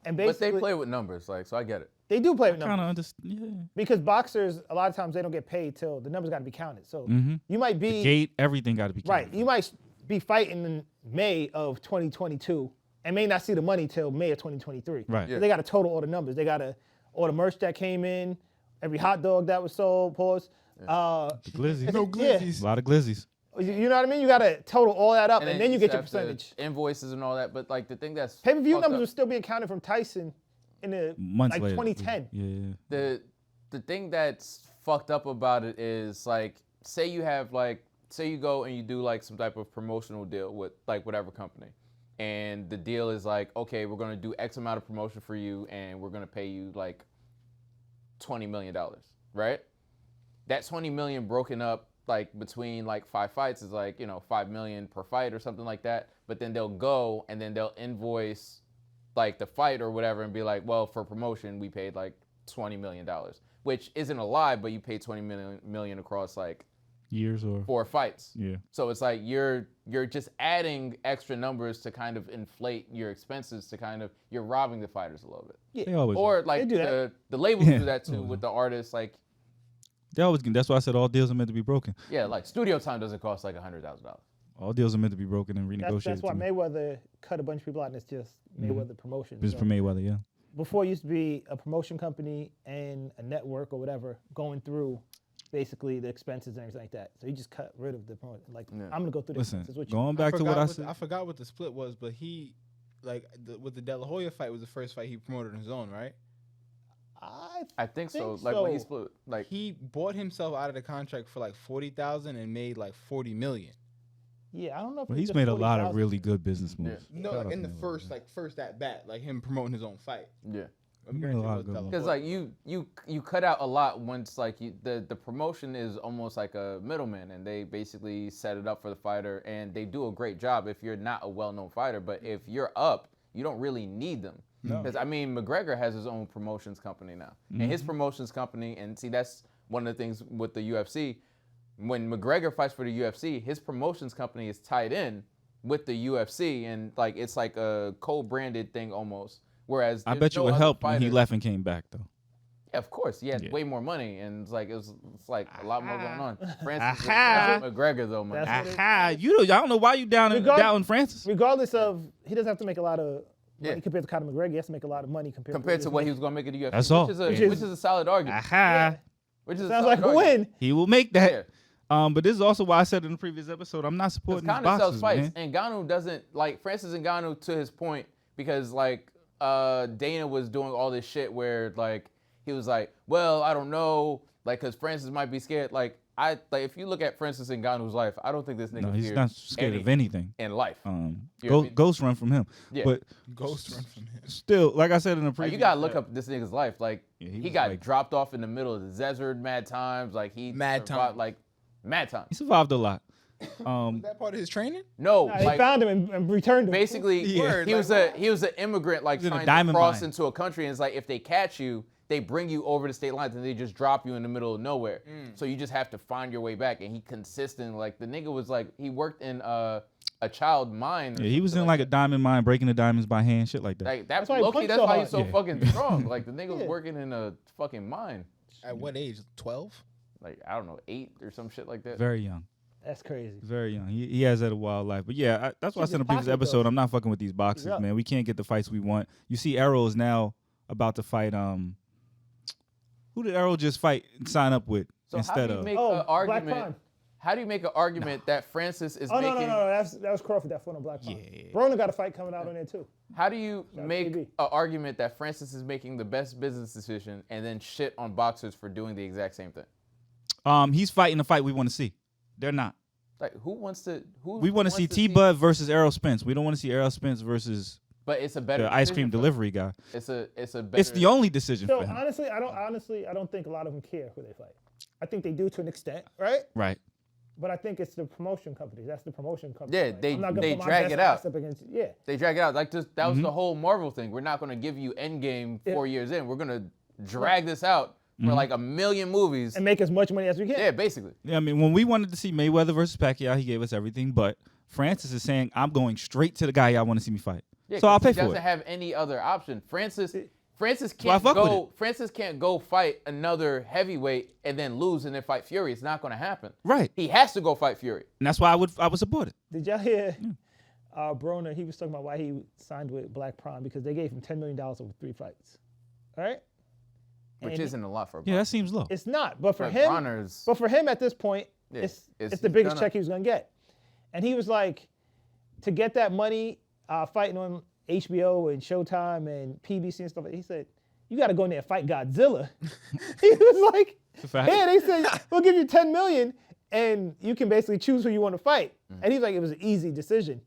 And But basically, they play with numbers, like, so I get it. they do play with Kind numbers of understand. Yeah. because boxers a lot of times they don't get paid till the numbers got to be counted. So you might be Gate, everything got to be right. counted. You might be fighting in May of 2022 and may not see the money till May of 2023. Right. So they got to total all the numbers. They got to all the merch that came in, every hot dog that was sold. Pause. Glizzy. No glizzies. A lot of glizzies. You know what I mean? You got to total all that up, and then you get your have to- percentage. Invoices and all that, but like the thing that's Pay-per-view fucked numbers up- were still being counted from Tyson in the Months like later. 2010. Yeah. the thing that's fucked up about it is like, say you go and you do like some type of promotional deal with like whatever company, and the deal is like, okay, we're gonna do X amount of promotion for you, and we're gonna pay you like $20 million, right? That 20 million broken up like between like 5 fights is like, 5 million per fight or something like that. But then they'll go and then they'll invoice like the fight or whatever and be like, well, for promotion we paid like $20 million, which isn't a lie, but you paid 20 million across like Years or 4 fights. yeah. So it's like you're just adding extra numbers to kind of inflate your expenses to kind of, you're robbing the fighters a little bit. They always Or like do that. the labels Yeah. do that too with the artists. Like, They always get. That's why I said all deals are meant to be broken. yeah, like studio time doesn't cost like $100,000. All deals are meant to be broken and renegotiated. That's why too. Mayweather cut a bunch of people out, and it's just Mayweather Promotions. Business for Mayweather, yeah. Before it used to be a promotion company and a network or whatever going through basically the expenses and everything like that. So he just cut rid of the promotion. Like, I'm gonna go through the Listen, expenses with you. going back to what I said. I forgot what the split was, but he, like, with the De La Hoya fight was the first fight he promoted on his own, right? I think so. think Like when he so. split, like He bought himself out of the contract for like 40,000 and made like 40 million. Yeah, I don't know if But it was he's just made a lot of 40,000. really good business moves. No, Shout like out in to the Mayweather. first at bat, like him promoting his own fight. yeah. I'm made a guaranteed lot it of was good De La Because Hoya. like you cut out a lot once like the promotion is almost like a middleman, and they basically set it up for the fighter, and they do a great job if you're not a well-known fighter. But if you're up you don't really need them. Because I mean, McGregor has his own promotions company now, and his promotions company, and see, that's one of the things with the UFC. When McGregor fights for the UFC, his promotions company is tied in with the UFC, and like it's like a co-branded thing almost. Whereas I bet you no it other helped when he fighter- left and came back though. Yeah, of course, he had Yeah. way more money, and it's like a lot more going on. Francis Aha. McGregor though, man. That's what it- Aha, I don't know why you down Francis. Regardless of, he doesn't have to make a lot of Yeah. money compared to Conor McGregor. He has to make a lot of money Compared to what he was going to make at the UFC, That's all. which is a solid argument. Aha. Which is a Sounds solid like a argument. win. He will make that. Yeah. But this is also why I said in the previous episode, I'm not supporting these Ngannou boxers, sells fights, man. and Ngannou doesn't like Francis Ngannou to his point because like Dana was doing all this shit where like he was like, well, I don't know, like because Francis might be scared. Like if you look at Francis Ngannou's life, I don't think this nigga No, he's fears not scared of anything. in life. You know what I mean? Ghost run from him. Yeah. But Ghost run from him. still, like I said in the Like, previous, you gotta look up this nigga's life. Like Yeah, he was got like- dropped off in the middle of the desert mad times. Like he Mad survived, time. like mad time. he survived a lot. Is that part of his training? No, They like found him and returned him. basically Yeah. he was an immigrant like in a trying to diamond cross mine. into a country, and it's like if they catch you, they bring you over the state lines and they just drop you in the middle of nowhere. So you just have to find your way back. And he consistent, like the nigga was like he worked in a child mine. or Yeah, he was in something like a diamond mine, breaking the diamonds by hand, shit like that. like that's why he Loki. punched That's so why he's so hard. fucking strong. Like the nigga was Yeah. working in a fucking mine. At what age? 12? Like I don't know, 8 or some shit like that. Very young. That's crazy. Very young. He has had a wild life. But yeah, that's why I Shit said in the just previous pocket episode, those. I'm not fucking with these boxers, Yeah. man. We can't get the fights we want. You see Errol is now about to fight who did Errol just fight and sign up with So instead how do you of make Oh, an Black argument? Prime. How do you make an argument that Francis is Oh, making? no. That was Crawford that fought on Black Prime. Yeah. Broner got a fight coming out on there too. How do you on make TV. an argument that Francis is making the best business decision and then shit on boxers for doing the exact same thing? he's fighting the fight we want to see. They're not. Like who wants to? Who We want to wants see T Bud versus Errol Spence. We don't want to see Errol Spence versus But it's a better the ice decision cream for them. delivery guy. It's a better. It's the only decision So for him. honestly, I don't think a lot of them care who they fight. I think they do to an extent, right? Right. But I think it's the promotion companies. That's the promotion company. Yeah, I'm not gonna they put my drag best it out. ass up against, yeah. They drag it out. Like that Mm-hmm. was the whole Marvel thing. We're not going to give you Endgame 4 Yeah. years in. We're going to drag this out for like a million movies. And make as much money as we can. Yeah, basically. Yeah, I mean, when we wanted to see Mayweather versus Pacquiao, he gave us everything. But Francis is saying, I'm going straight to the guy y'all want to see me fight. Yeah, So I'll 'cause pay he for doesn't it. have any other option. Francis I can't fuck with go. Francis can't go fight another heavyweight and then lose and then fight Fury. It's not going to happen. Right. He has to go fight Fury. And that's why I would support it. Did y'all hear Broner? He was talking about why he signed with Black Prime because they gave him $10 million over 3 fights. All right? Which And isn't a lot for a Yeah, boxer. that seems low. It's not. But for But him, Bronner's- but for him at this point, Yeah, it's it's the biggest gonna- check he was going to get. And he was like, to get that money fighting on HBO and Showtime and PBC and stuff, he said, you got to go in there and fight Godzilla. He was like, a fact. yeah, they said, we'll give you $10 million and you can basically choose who you want to fight. And he was like, it was an easy decision.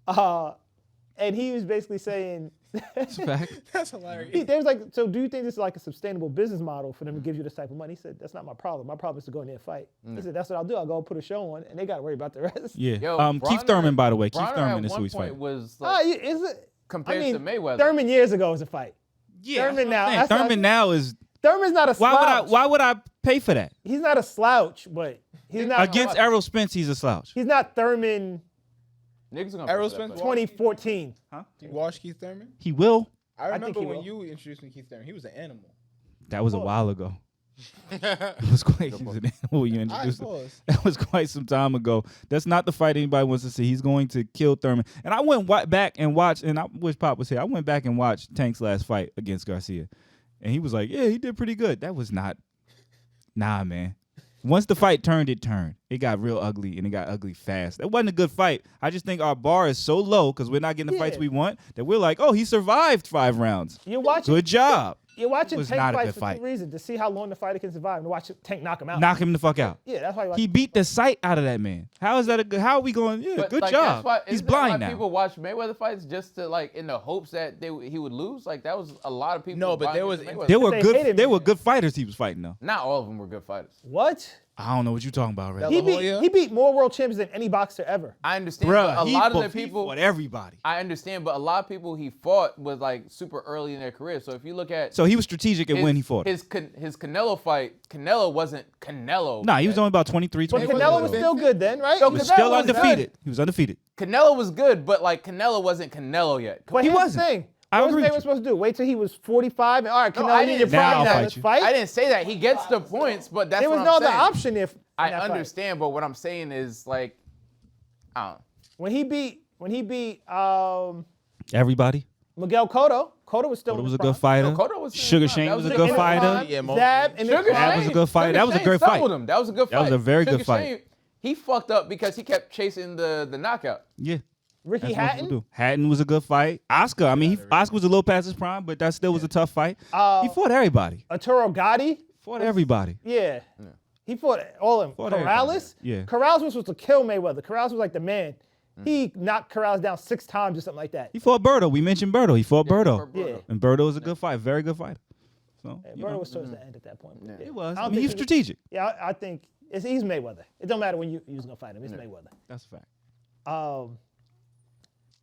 And he was basically saying, It's a fact. That's hilarious. they was like, so do you think this is like a sustainable business model for them to give you this type of money? He said, that's not my problem. My problem is to go in there and fight. He said, that's what I'll do. I'll go put a show on and they got to worry about the rest. Yeah. Yo, Keith Bronner- Thurman, by the way. Keith Bronner Thurman at is who one he's point fighting. was Oh, like, is it? compared I mean, to Mayweather. Thurman years ago was a fight. Yeah, Thurman now. saying. That's not- Thurman now is. Thurman's not a slouch. Why would I pay for that? He's not a slouch, but he's not Against Errol Spence, he's a slouch. He's not Thurman Niggas are gonna Errol put that Spence fight. 2014. You watch Keith Thurman? He will. I remember he when will. you introduced me to Keith Thurman. He was an animal. That was a while ago. It was quite. He was an animal when you introduced him. pause. That was quite some time ago. That's not the fight anybody wants to see. He's going to kill Thurman. And I went back and watched, and I wish Pop was here. I went back and watched Tank's last fight against Garcia. And he was like, yeah, he did pretty good. That was not. Nah, man. Once the fight turned, it turned. It got real ugly, and it got ugly fast. It wasn't a good fight. I just think our bar is so low because we're not getting the fights Yeah. we want that we're like, oh, he survived 5 rounds. You're watching. Good job. You're watching was Tank not a fights good for fight. 2 reasons: to see how long the fighter can survive, and to watch Tank knock him out. Knock him the fuck out. Yeah, that's why you watch. He beat the sight out of that man. How is that a good? How are we going? Yeah, But, good like, job. That's why, He's isn't that why blind now. People watch Mayweather fights just to like in the hopes that he would lose. Like that was a lot of people. No, but buying there into was- Mayweather. There were They good. hated There me. were good fighters he was fighting though. Not all of them were good fighters. What? I don't know what you're talking about, Red. He beat more world champions than any boxer ever. I understand, but a lot of the he people. fought everybody. I understand, but a lot of people he fought was like super early in their career. So if you look at So he was strategic at when he fought. his Canelo fight, Canelo wasn't Canelo. Nah, he was only about 23, But 24. Canelo was still good then, right? So He was Canelo still was undefeated. good. He was undefeated. Canelo was good, but like Canelo wasn't Canelo yet. But He here's wasn't. the thing. I What was agree they with were you. supposed to do? Wait till he was 45 and all right, No, Canelo, I you need didn't your say prime that. now. Let's fight. I didn't say that. He gets the points, but that's There was what no I'm other saying. option if I in that fight. understand, but what I'm saying is like, I don't know. When he beat Everybody. Miguel Cotto was still Cotto in was his a good prime. fighter. No, Cotto was Sugar in Shane that was was a in good his fighter. prime. Yeah, Zab in his Sugar prime. That was a good fight. Sugar That was a Shane great fumbled fight. him. That was a good fight. That was a very Sugar good fight. Shane, he fucked up because he kept chasing the knockout. Yeah. Ricky That's what Hatton. people do. Hatton was a good fight. Oscar, I mean, Oscar was a little past his prime, but that still was a tough fight. He fought everybody. Arturo Gotti. Fought everybody. Yeah. He fought all of them. Fought Corrales. everybody. Yeah. Corrales was supposed to kill Mayweather. Corrales was like the man. He knocked Corrales down 6 times or something like that. He fought Berto. We mentioned Berto. He fought Berto. Yeah. And Berto was a good fight. Very good fighter. So, you Berto know, was towards the end at that point. it was. I I don't mean, he was think strategic. Yeah, I think he's Mayweather. It don't matter when you was gonna fight him. It's Mayweather. That's a fact.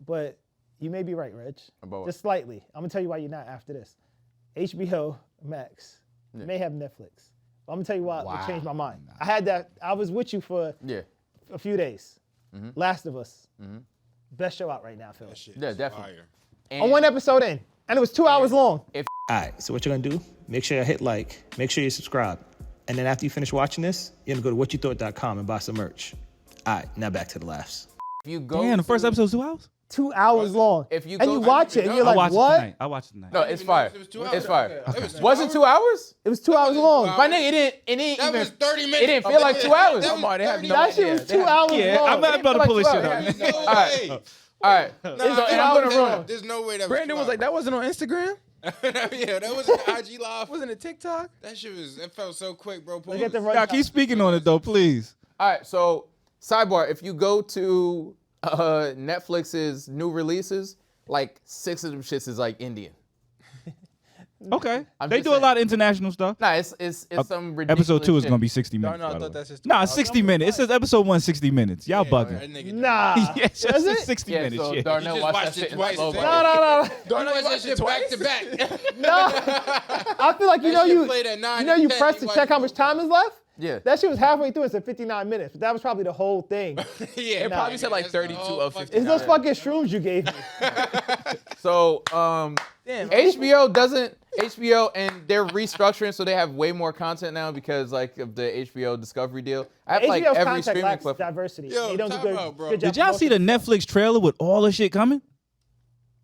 But you may be right, Reg. About what? Just slightly. I'm gonna tell you why you're not after this. HBO Max may have Netflix. I'm gonna tell you why it changed my mind. I had that. I was with you for a few days. Last of Us. Best show out right now, Phil. Yeah, definitely. On one episode in, and it was 2 hours long. If- All right, so what you're gonna do? Make sure you hit like. Make sure you subscribe, and then after you finish watching this, you're gonna go to whatyoutthought.com and buy some merch. All right, now back to the laughs. If you go, Damn, the first episode was 2 hours? 2 hours long. If you and go- you watch it, and you're I like, watched what? it tonight. I watched it tonight. no, it's fire. It was 2 It's hours. fire. Okay. It was 2 Was it 2 hours? It was 2 hours long. My nigga, it didn't That even. was 30 minutes. It didn't feel like 2 hours. That was They have 30 no That shit was 2 hours Yeah, long. I'm not about to pull this shit Like up. There's no All right. way. All right. Nah, And I'm gonna ruin it. There's no way that Brandon was like, that wasn't on Instagram? Yeah, that was an IG live. Wasn't it TikTok? That shit was, it felt so quick, bro. Look at the Y'all keep speaking on it, though, please. All right. So sidebar: if you go to Netflix's new releases, like 6 of them shits is like Indian. Okay. I'm They just do a saying. lot of international stuff. Nah, it's some ridiculous. Episode 2 is shit. going to be 60 minutes. no, I by the thought way. that's just Nah, 60 minutes. It says episode 1, 60 minutes. Y'all bugging. Nah. Yeah, it's Does just it? 60 Yeah, minutes. so Yeah. Darnell just watched that watched shit it in twice slow today. motion. No. Don't watch that shit back to back. No. I feel like That shit played at 9 you know you and 10, pressed to you check how watch much time is left? Yeah. That shit was halfway through. It said 59 minutes, but that was probably the whole thing. Yeah, It probably said like that's the 32 whole of fucking 59. It's those fucking shrooms you gave me. So Damn. HBO and they're restructuring, so they have way more content now because like of the HBO Discovery deal. I have like HBO's every content streaming lacks platform. diversity. Yo, They don't do time good, out, bro. good job Did y'all see the promoting. Netflix trailer with all the shit coming?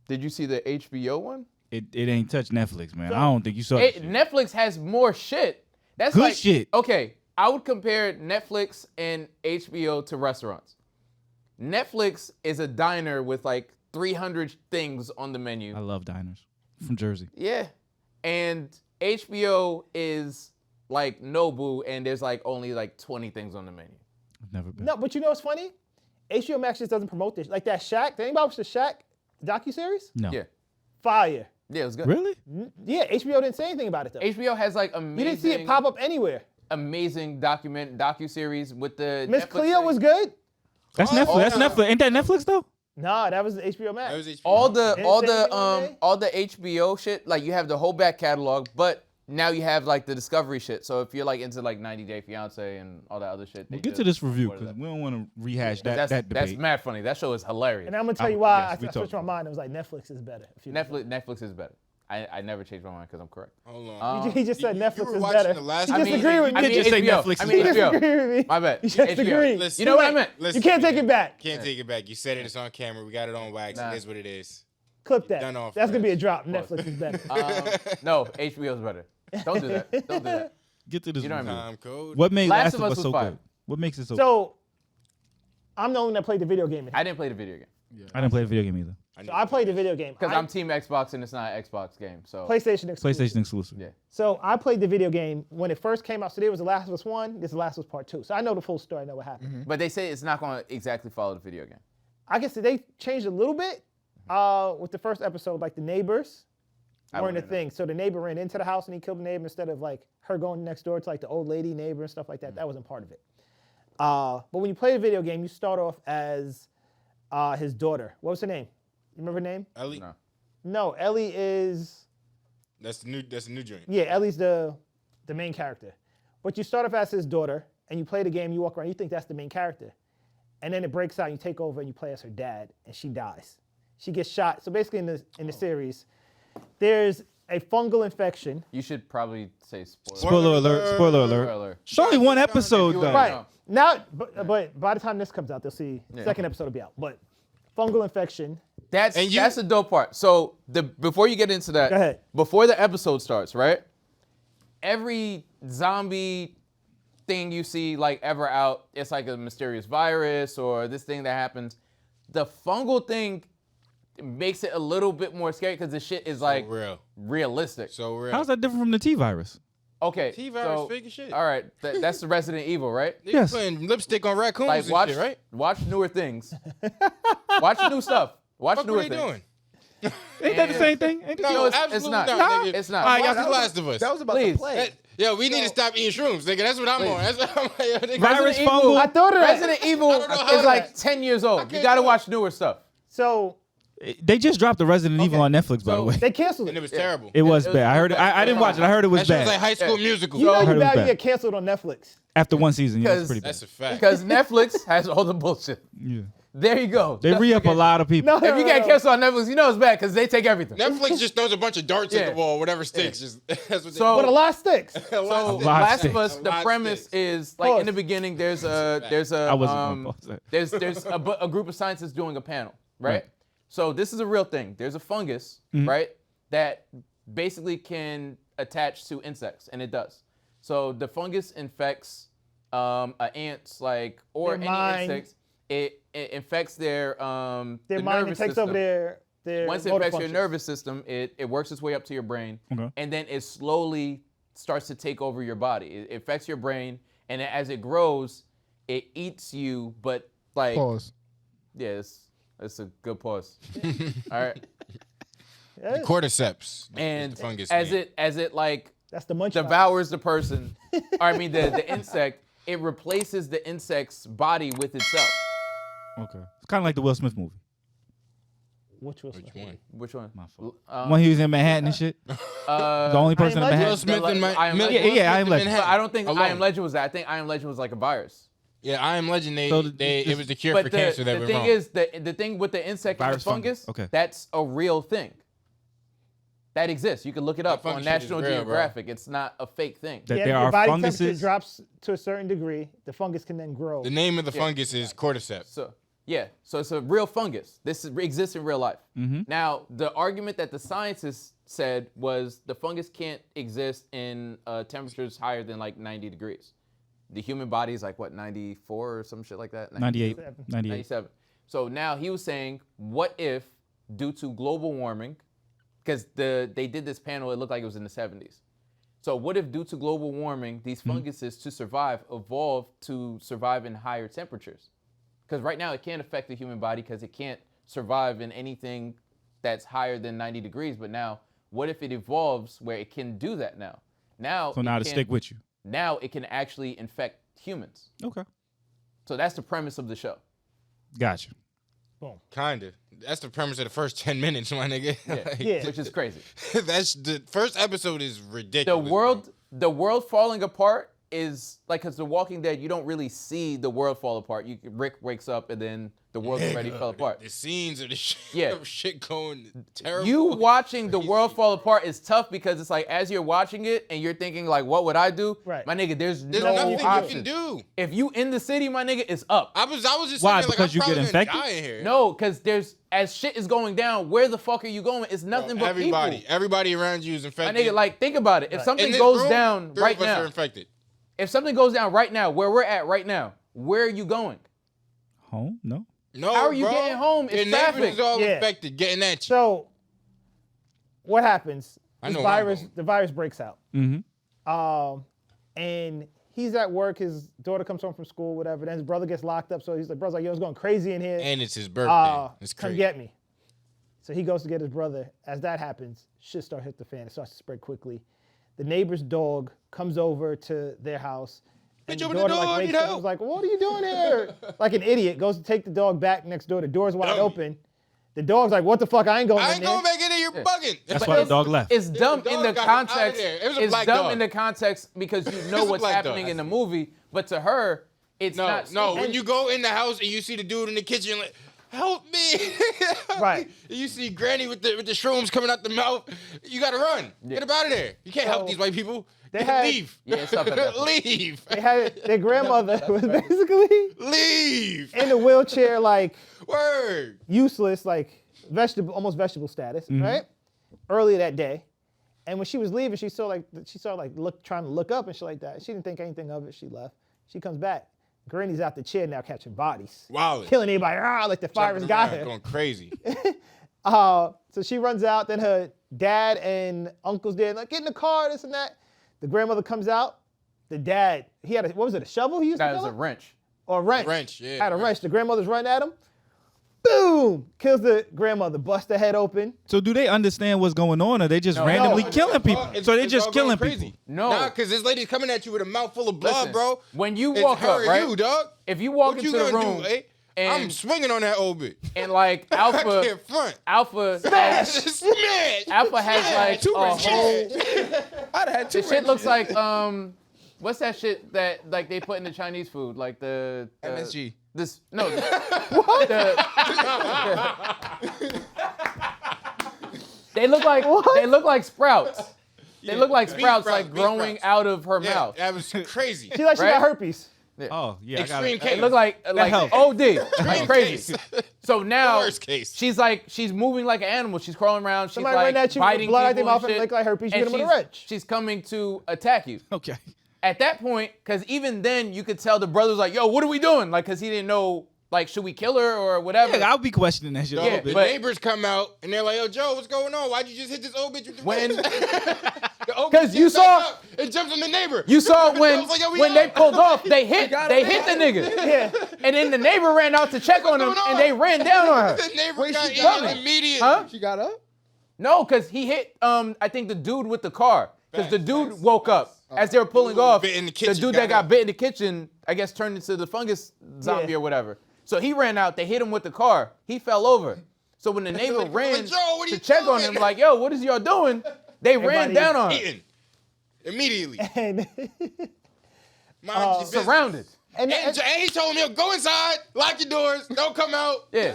Did you see the HBO one? It ain't touched Netflix, man. I don't think you saw it. Netflix has more shit. That's Good like, shit. Okay, I would compare Netflix and HBO to restaurants. Netflix is a diner with like 300 things on the menu. I love diners from Jersey. Yeah. And HBO is like Nobu and there's like only like 20 things on the menu. I've never been. No, but you know what's funny? HBO Max just doesn't promote this. Like that Shaq. Did anybody watch the Shaq docuseries? No. Yeah. Fire. Yeah, it was good. Really? Yeah, HBO didn't say anything about it though. HBO has like You amazing didn't see it pop up anywhere. amazing docuseries with the Miss Netflix Cleo thing. was good. That's Netflix. That's no. Netflix. Ain't that Netflix though? Nah, that was HBO Max. That was HBO. all the Didn't all say the anything on there? all the HBO shit, like you have the whole back catalog, but now you have like the Discovery shit. So if you're like into like 90 Day Fiance and all that other shit, We'll they get to just this review supported because that. we don't want to rehash that That's debate. mad funny. That show is hilarious. And I'm gonna tell you I'm- why yes, we I switched my talked. mind. It was like Netflix is better. A few days ago. Netflix is better. I never changed my mind because I'm correct. Hold on. He just said You Netflix were is watching better. the last He I mean- disagreed with I me. mean, just say HBO. Netflix I is mean, You better. HBO. disagree with me. My bad. You just HBO. agree. Listen, You know what I meant? listen, You can't take man. it back. Can't take it back. You said it's on camera. We got it on wax. Nah. It is what it is. Clip that. Done off That's gonna be a first. drop. Netflix is better. No, HBO is better. Don't do that. Don't do that. Get to this. You know what I review. mean? Time code. What made Last Last of of Us Us was so fire. good? What makes it so? So I'm the one that played the video game. I didn't play the video game I didn't play the video game either. So I played the video game. because I'm Team Xbox and it's not an Xbox game. So PlayStation exclusive. PlayStation exclusive. yeah. So I played the video game when it first came out. So there was The Last of Us 1, this is The Last of Us Part 2. So I know the full story, I know what happened. But they say it's not going to exactly follow the video game. I guess they changed a little bit with the first episode, like the neighbors. weren't a thing. So the neighbor ran into the house and he killed the neighbor instead of like her going next door to like the old lady neighbor and stuff like that. That wasn't part of it. But when you play a video game, you start off as his daughter. What was her name? You remember her name? Ellie. No, Ellie is. That's the new joint. Yeah, Ellie's the main character. But you start off as his daughter, and you play the game, you walk around, you think that's the main character. And then it breaks out, and you take over, and you play as her dad, and she dies. She gets shot. So basically in the series, there's a fungal infection. You should probably say spoiler. Spoiler alert! Spoiler alert! Spoiler alert. It's only one episode though. Right. Now, but by the time this comes out, they'll see second episode will be out. But fungal infection. That's the dope part. So before you get into that, Go ahead. before the episode starts, right? Every zombie thing you see like ever out, it's like a mysterious virus or this thing that happens. The fungal thing makes it a little bit more scary because the shit is like realistic. So real. How's that different from the T virus? Okay. T-virus fake as shit. All right, that's the Resident Evil, right? They Yes. putting lipstick on raccoons Like and shit, right? watch newer things. Watch new stuff. Watch What newer are they things. doing? Ain't that the same thing? Ain't No, it's absolutely not. not. Nah, nigga. it's not. All right, Watch y'all The Last of Us. That was about Please. to play. Yo, we need to stop eating shrooms, nigga. That's what I'm on. That's what I'm like, yo, nigga. Virus Resident fungal. Evil, I thought of that. Resident Evil I don't know how is like that- 10 years old. You can't gotta do it. watch newer stuff. So They just dropped the Resident Evil on Netflix, by the way. they canceled And it it. was terrible. It was it was- bad. I heard it. I didn't watch it. I heard it was That shit was like bad. High School Musical. You know heard you it was about to bad. get canceled on Netflix. After one season, yeah, it's Because- pretty bad. That's a fact. Because Netflix has all the bullshit. Yeah. There you go. They re-up a lot of people. No, If you get canceled on Netflix, you know it's bad because they take everything. Netflix just throws a bunch of darts at Yeah. the wall, whatever sticks. Just that's what So- But a lot sticks. they So lot Last sticks. of Us, A the lot premise sticks. is like in Pause. the beginning. There's a I wasn't gonna pause that. there's a group of scientists doing a panel, right? Right. So this is a real thing. There's a fungus, right, that basically can attach to insects, and it does. So the fungus infects ants, like or Their any mind. insects. It infects their Their the mind nervous it takes system. over their Once it motor affects your functions. nervous system, it works its way up to your brain, Okay. and then it slowly starts to take over your body. It affects your brain, and as it grows, it eats you. But like, Pause. yeah, it's a good pause. All right, Yeah, cordyceps. and the fungus as name. it like that's the munch. devours the person, or I mean the insect, it replaces the insect's body with itself. Okay. It's kind of like the Will Smith movie. Which was Which one? Which one? My fault. Um, When he was in Manhattan and shit. The only person in Legend. Will Manhattan. Smith and I Am Will Legend. Smith Yeah, I Am in Legend. But Manhattan. I don't think Alone. I Am Legend was that. I think I Am Legend was like a virus. Yeah, I Am Legend. So It was the cure But for cancer that the went thing wrong. is, the thing with the insect and Virus the fungus, fungus. Okay. that's a real thing. That exists. You can look it up on fungus shit is National real, bro. Geographic. It's not a fake thing. That Yeah, there your are body temperature funguses. drops to a certain degree. The fungus can then grow. The name of the fungus is cordyceps. So yeah, so it's a real fungus. Exists in real life. Mm-hmm. Now, the argument that the scientists said was the fungus can't exist in temperatures higher than like 90 degrees. The human body is like what, 94 or some shit like that? 98. 98. 97. So now he was saying, what if, due to global warming, because they did this panel, it looked like it was in the 70s. So what if, due to global warming, these funguses to survive evolved to survive in higher temperatures? Because right now it can't affect the human body because it can't survive in anything that's higher than 90 degrees. But now, what if it evolves where it can do that now? So now to stick with you. Now it can actually infect humans. Okay. So that's the premise of the show. Gotcha. Kinda. That's the premise of the first 10 minutes, my nigga. Like, Yeah. Which is crazy. That's the first episode is ridiculous. The world falling apart is like, because The Walking Dead, you don't really see the world fall apart. Rick wakes up and then the world already fell apart. The scenes of the shit, Yeah. of shit going terrible. You watching the world fall apart is tough because it's like, as you're watching it and you're thinking like, what would I do? Right. My nigga, there's There's no nothing option. you can do. If you in the city, my nigga, it's up. I was just Why? thinking, Because like, you I'm get probably gonna infected? die in here. No, because as shit is going down, where the fuck are you going? It's nothing but people. Everybody around you is My infected. nigga, like, think about it. If something In this goes room, down 3 right of us now, are infected. if something goes down right now, where we're at right now, where are you going? Home? No. No, How are you bro. getting home? It's Your neighbors traffic. is all Yeah. infected, getting at you. So, what happens? I This know where I'm virus, going. the virus breaks out. Mm-hmm. And he's at work. His daughter comes home from school, whatever. Then his brother gets locked up. So he's like, bro's like, yo, it's going crazy in here. And it's his birthday. It's Come crazy. get me. So he goes to get his brother. As that happens, shit starts to hit the fan. It starts to spread quickly. The neighbor's dog comes over to their house. And Bitch, open the door, I need help. Was like, what are you doing here? Like an idiot. Goes to take the dog back next door. The door's wide open. The dog's like, what the fuck? I ain't going in there. back in there. You're bugging. That's why the dog left. It's dumb The in the dog got him outta context. there. It was a It's black dumb dog. in the context because you know was a what's black happening dog. in the movie, but to her, it's not. No. stupid. When you go in the house and you see the dude in the kitchen, like, help me. Right. And you see Granny with the shrooms coming out the mouth. You gotta run. Get up out of there. You can't help these white people. They had- Leave. Yeah, it's up at that point. Leave. They had their grandmother was basically Leave. in a wheelchair, like Word. useless, like almost vegetable status, right? Earlier that day. And when she was leaving, she saw trying to look up and shit like that. She didn't think anything of it. She left. She comes back. Granny's out the chair now catching bodies. Wow. Killing everybody. Like the virus got her. Going crazy. So she runs out. Then her dad and uncle's there, like, get in the car, this and that. The grandmother comes out. The dad, he had a shovel he used to That kill was a her? wrench. Or a wrench. Wrench, yeah, Had a wrench. wrench. The grandmother's running at him. Boom! Kills the grandmother. Busts her head open. So do they understand what's going on, or they just randomly No. killing people? So they It's just all going killing crazy. people. No. Nah, because this lady's coming at you with a mouthful of blood, Listen, bro. when you It's walk her up, and right? you, dog. If you walk What you into the gonna room, do, eh? and I'm swinging on that old bitch. and like I Alpha, can't front. Alpha, Smash. Alpha has like Two a wrenches. whole. I'd have had two The shit looks like what's that shit that like they put in the Chinese food, like the MSG. This no. What? They look like sprouts. They look like beef sprouts, sprouts, like beef growing sprouts. out of her Yeah, mouth. that was crazy. She like she Right? got herpes. Oh yeah, I got Extreme it. case. It looked like helps. OD, like crazy. case. So now Worst case. she's moving like an animal. She's crawling around. She's Somebody like running at you with biting blood out their people mouth and and shit. look like herpes, you And hit 'em with a she's- wrench. She's coming to attack you. Okay. At that point, because even then you could tell the brother was like, "Yo, what are we doing?" Like, because he didn't know, like, should we kill her or whatever. Yeah, I'll be questioning that shit a Dog, little the bit. but- neighbors come out and they're like, "Yo, Joe, what's going on? Why'd you just hit this old bitch with the When- The old 'Cause bitch you gets back saw- up and jumps on the neighbor. You saw when I was like, yo, we when up. they pulled off, they hit got the him. nigga. Yeah. And then the neighbor ran out to check on him, What's going and they on? ran down on her. The neighbor Wait, got she got in me. immediately. Huh? She got up? No, because he hit I think the dude with the car. Because the Facts, dude facts, woke up as they were pulling dude off. bit in the The kitchen, dude got that got up. bit in the kitchen, I guess, turned into the fungus zombie Yeah. or whatever. So he ran out. They hit him with the car. He fell over. So when the neighbor Like, ran Joe, what are to you check on doing? him, like, "Yo, what is y'all doing?" They ran Everybody down on her, Eating. Immediately. And Mind your business. surrounded. and And he told me, go inside, lock your doors, don't come out. Yeah.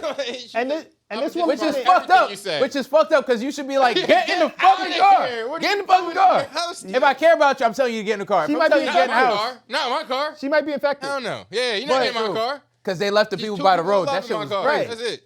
this woman Which is said- fucked up. you said. Which is fucked up because you should be like, get in the fucking Get car. here. What are Get in you the fucking doing car. in your house? If I care about you, I'm telling you to get in the car. If She I'm might telling be you to get Not in the my house. car. Not my car. she might be infected. I don't know. Yeah, you're not But- in my car. Because they left the people by the road. That shit was car. crazy. That's it.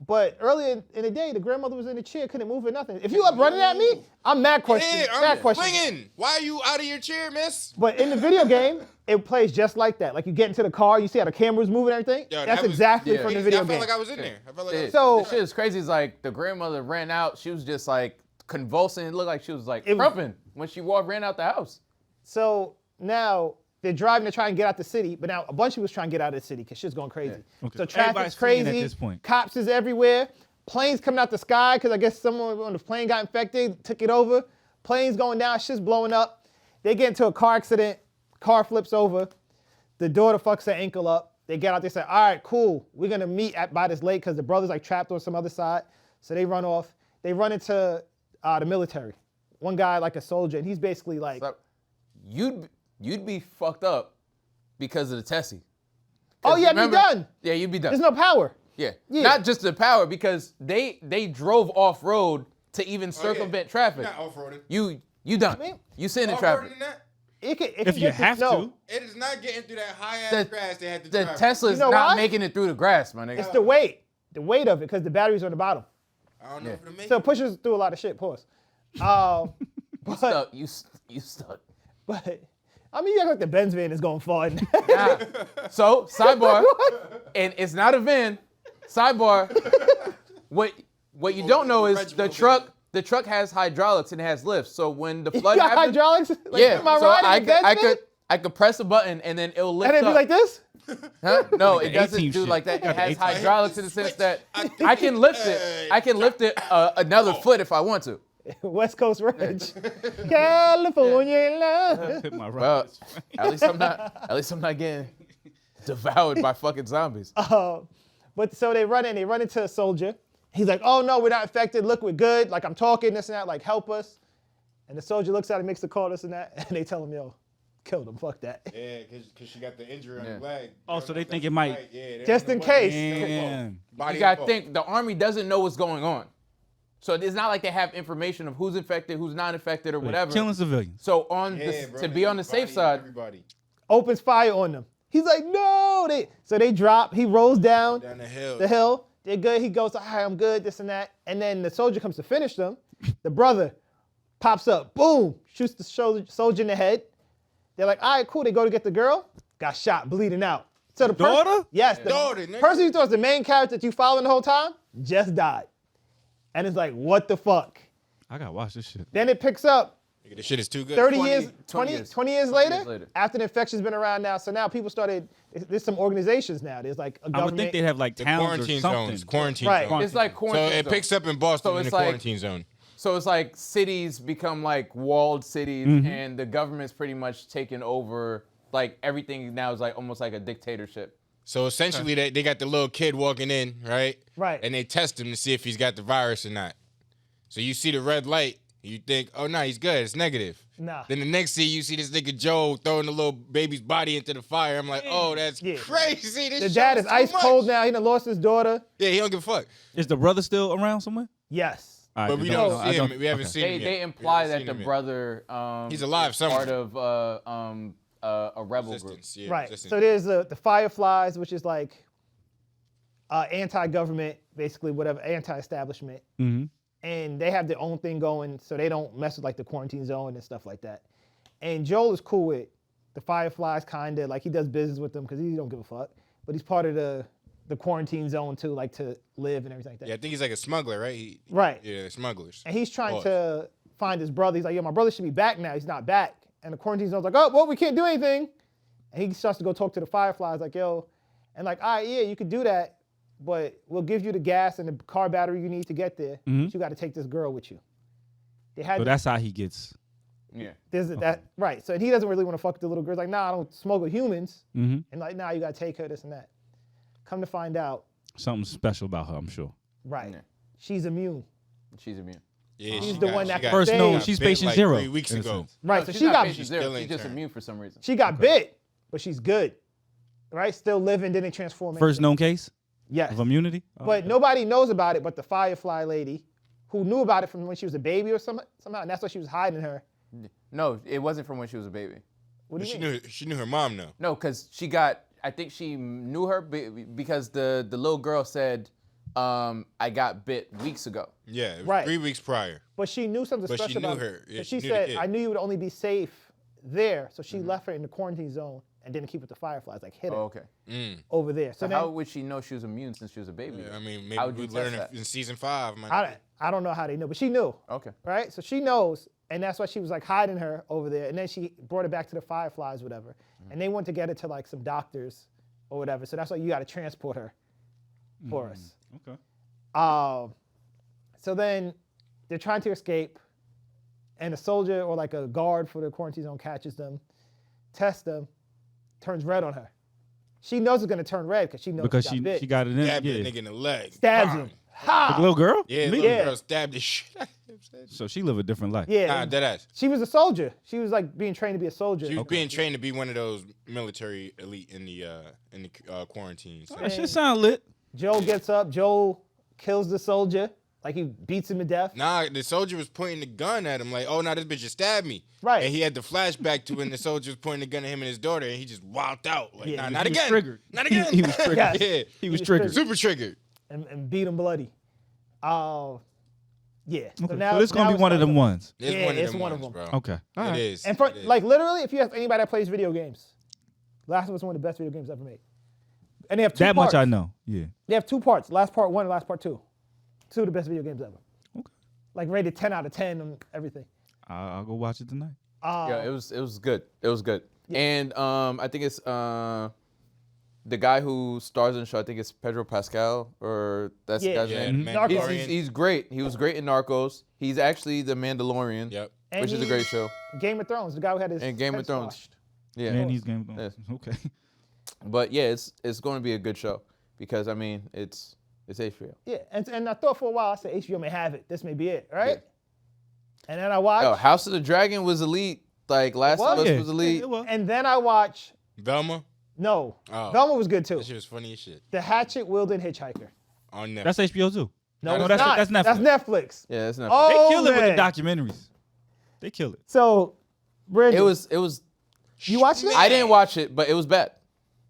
But earlier in the day, the grandmother was in the chair, couldn't move or nothing. If you up running at me, I'm mad question. Yeah, Mad I'm question. swinging. Why are you out of your chair, miss? But in the video game, it plays just like that. Like you get into the car, you see how the camera's moving and everything. Yo, that That's was- exactly yeah. from the I video felt game. like I was in there. I felt like I was So- the shit is crazy. It's like the grandmother ran out. She was just like convulsing. It looked like she was like It was- crumping when she ran out the house. So now they're driving to try and get out the city, but now a bunch of people trying to get out of the city because shit's going crazy. Okay. So traffic's Everybody's fleeing crazy. at this point. Cops is everywhere. Planes coming out the sky because I guess someone on the plane got infected, took it over. Planes going down, shit's blowing up. They get into a car accident. Car flips over. The daughter fucks her ankle up. They get out. They say, "All right, cool. We're gonna meet by this lake because the brother's like trapped on some other side." So they run off. They run into the military. One guy like a soldier, and he's basically like, So you'd be fucked up because of the Tessie. "Oh yeah, be Remember- done. Yeah, you'd be done. There's no power." Yeah. Yeah. Not just the power, because they drove off road to even circumvent traffic. Not off-roading. You done. mean, You sitting in Off-roading traffic. than that? It If can you get have snow. to. It is not getting through that high-ass The- grass they had to The drive. Tesla's You know not why? making it through the grass, my nigga. It's the weight of it, because the battery's on the bottom. I don't know if it'll make So it. it pushes through a lot of shit. Pause. You stuck. You stuck. But I mean, you act like the Benz van is going far. Nah. So sidebar, and it's not a van. Sidebar. What you don't know is the truck has hydraulics and it has lifts. So when the flood You got happened, hydraulics? Like, yeah. am I so riding a Benz van? I could press a button and then it'll lift And it'd up. be like this? Huh? No, Like it the doesn't A-team do shit. like that. It Got the has A-team. hydraulics in the sense that I can lift it. I can lift it another foot if I want to. West Coast Ridge. California in love. Hit my right. Well, at least I'm not getting devoured by fucking zombies. But so they run into a soldier. He's like, oh no, we're not infected. Look, we're good. Like I'm talking, this and that, like help us. And the soldier looks at him, makes the call, this and that, and they tell him, yo, killed him, fuck that. Yeah, because she got the injury on her leg. Oh, so they think it might. Yeah, Just in case. Damn. You gotta think the army doesn't know what's going on. So it's not like they have information of who's infected, who's not infected, or whatever. Killing civilians. So to be on the safe side, Everybody. Opens fire on them. He's like, no. So they drop. He rolls down Down the hill. the hill. They're good. He goes, all right, I'm good, this and that. And then the soldier comes to finish them. The brother pops up, boom, shoots the soldier in the head. They're like, all right, cool. They go to get the girl. Got shot, bleeding out. So the Daughter? Yes, the Daughter, nigga. person you thought was the main character that you following the whole time just died. And it's like, what the fuck? I gotta watch this shit. Then it picks up Nigga, this shit is too good. 30 20 years, 20 20 years. 20 years 20 later, years later. after the infection's been around now, so now people started, there's some organizations now. There's like a I would government. think they'd have like The towns or quarantine something. zones. Quarantine Right. zones. it's like So quarantine. it picks up in Boston So in the it's like- quarantine zone. So it's like cities become like walled cities, Mm-hmm. and the government's pretty much taken over. Like everything now is like almost like a dictatorship. So essentially, they got the little kid walking in, right? Right. And they test him to see if he's got the virus or not. So you see the red light, you think, oh no, he's good, it's negative. Nah. Then the next scene, you see this nigga Joe throwing the little baby's body into the fire. I'm like, oh, that's Yeah. crazy. This The dad show's is too ice much. cold now. He done lost his daughter. Yeah, he don't give a fuck. Is the brother still around somewhere? Yes. All right, But we then don't I see him. We haven't okay. seen him yet. They We imply haven't that seen the him yet. brother He's alive is somewhere. part of a rebel group. Resistance, yeah, Right. resistance. So there's the Fireflies, which is like anti-government, basically whatever, anti-establishment. Mhm. And they have their own thing going, so they don't mess with like the quarantine zone and stuff like that. And Joel is cool with the Fireflies, kind of like he does business with them because he don't give a fuck. But he's part of the quarantine zone too, like to live and everything like that. Yeah, I think he's like a smuggler, right? Right. Yeah, they're smugglers. And he's trying Pause. to find his brother. He's like, yo, my brother should be back now. He's not back. And the quarantine zone's like, oh, well, we can't do anything. And he starts to go talk to the Fireflies, like, yo, and like, all right, yeah, you could do that, but we'll give you the gas and the car battery you need to get there. Mhm. But you got to take this girl with you. They had So that's how he gets. Yeah. that right. So he doesn't really want to fuck with the little girl. He's like, nah, I don't smoke with humans. Mm-hmm. And like, nah, you got to take her, this and that. Come to find out, Something special about her, I'm sure. right, Yeah. she's immune. She's immune. Yeah, She's she the got- one she that got- can First save. known, Yeah. she's bit patient like zero. 3 weeks in a ago. sense. Right, No, so she's she not got patient zero. still She's ain't just turned. immune for some reason. she got bit, but she's good. Right, still living, didn't transform. First anything. known case Yes. of immunity? Oh, But okay. nobody knows about it but the Firefly lady who knew about it from when she was a baby or somehow, and that's why she was hiding her. No, it wasn't from when she was a baby. What do But you mean? she knew her mom though. No, because I think she knew her because the little girl said, I got bit weeks ago. Yeah, it was Right. 3 weeks prior. But she knew something But she special knew about her. Yeah, But she she knew the said, kid. I knew you would only be safe there. So she left her in the quarantine zone and didn't keep with the Fireflies, like hid her Oh, okay. over there. So So then, how would she know she was immune since she was a baby? Yeah, I mean, How maybe would we you learn test it that? in season 5. Man. I don't know how they knew, but she knew. Okay. Right? So she knows, and that's why she was like hiding her over there. And then she brought it back to the Fireflies, whatever. And they went to get her to like some doctors or whatever. So that's why you got to transport her for us. Okay. So then they're trying to escape, and a soldier or like a guard for the quarantine zone catches them, tests them, turns red on her. She knows it's gonna turn red because she knows Because she got bit. she got it in. Stabbed Yeah. that nigga in the leg. Stabs Bam. him. Ha! The little girl? Yeah, Me? little Yeah. girl stabbed the shit out of him. So she live a different life. Yeah, Nah, and dead ass. she was a soldier. She was like being trained to be a soldier. She was being trained to be one of those military elite in the quarantine. So. That shit sound lit. Joe gets up. Joe kills the soldier. Like he beats him to death. Nah, the soldier was pointing the gun at him like, oh, now this bitch just stabbed me. Right. And he had the flashback to when the soldier was pointing the gun at him and his daughter, and he just walked out. Like, Yeah, nah, he not was again. triggered. Not again. He was triggered. Yes. Yeah. He was was triggered. Super triggered. and beat him bloody. Yeah. So Okay, now so this gonna be it's one of like- them ones. It's Yeah, one of it's them one of ones, them. bro. Okay. All It right. is. And for It is. like literally, if you ask anybody that plays video games, Last of Us is one of the best video games ever made. And they have two That parts. much I know. Yeah. They have 2 parts. Last part 1 and last part 2. 2 of the best video games ever. Okay. Like rated 10 out of 10 on everything. I'll go watch it tonight. Yeah, it was good. It was good. And I think it's the guy who stars in the show. I think it's Pedro Pascal, or that's the guy's name. Mandalorian. He's great. He was great in Narcos. He's actually the Mandalorian. Yep. Which is a great show. Game of Thrones, the guy who had his And Game of head Thrones. squashed. Yeah. And he's game going. Yes. Okay. But yeah, it's going to be a good show because I mean it's HBO. Yeah, and I thought for a while, I said HBO may have it. This may be it, right? And then I watched. Oh, House of the Dragon was elite. Like Last of Us was elite. Yeah, well, And then I watched. Velma. No, Oh. Velma was good too. That shit was funny as shit. The Hatchet Wielding Hitchhiker. On Netflix. that's HBO too. No, No, it's not. that's Netflix. That's Netflix. Yeah, it's not. Oh, They kill it with man. the documentaries. They kill it. So, Brandon, It was. you watched it? I didn't watch it, but it was bad.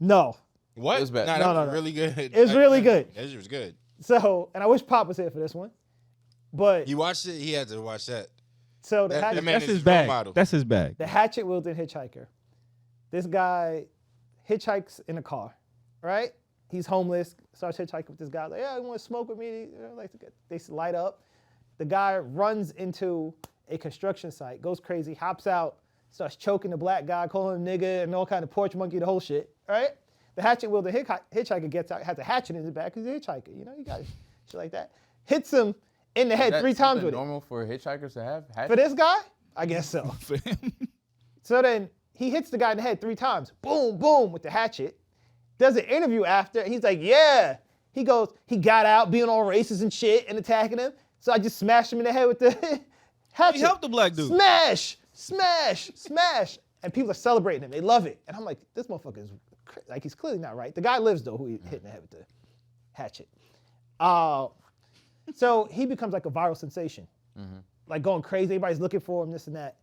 No. What? It was bad. Nah, No, that no, was no. really good. It was really good. That shit was good. So, and I wish Pop was here for this one, but You watched it? He had to watch that. so the that Hatchet, man That's is his role bag. model. That's his bag. the Hatchet Wielding Hitchhiker. This guy hitchhikes in a car, right? He's homeless, starts hitchhiking with this guy. Like, yeah, you want to smoke with me? You know, like they light up. The guy runs into a construction site, goes crazy, hops out, starts choking the black guy, calling him nigga and all kind of porch monkey, the whole shit, right? The hatchet wielding hitchhiker gets out, has a hatchet in his back because he's a hitchhiker. You know, you got shit like that. Hits him in the head That's 3 times something with it. normal for hitchhikers to have. For this guy, I guess so. For him. So then he hits the guy in the head 3 times. Boom, boom, with the hatchet. Does an interview after, and he's like, yeah. He goes, he got out being all racist and shit and attacking him. So I just smashed him in the head with the hatchet. He helped the black dude. Smash, smash, smash. And people are celebrating him. They love it. And I'm like, this motherfucker is, like, he's clearly not right. The guy lives, though, who he hit in the head with the hatchet. So he becomes like a viral sensation. Like going crazy. Everybody's looking for him, this and that.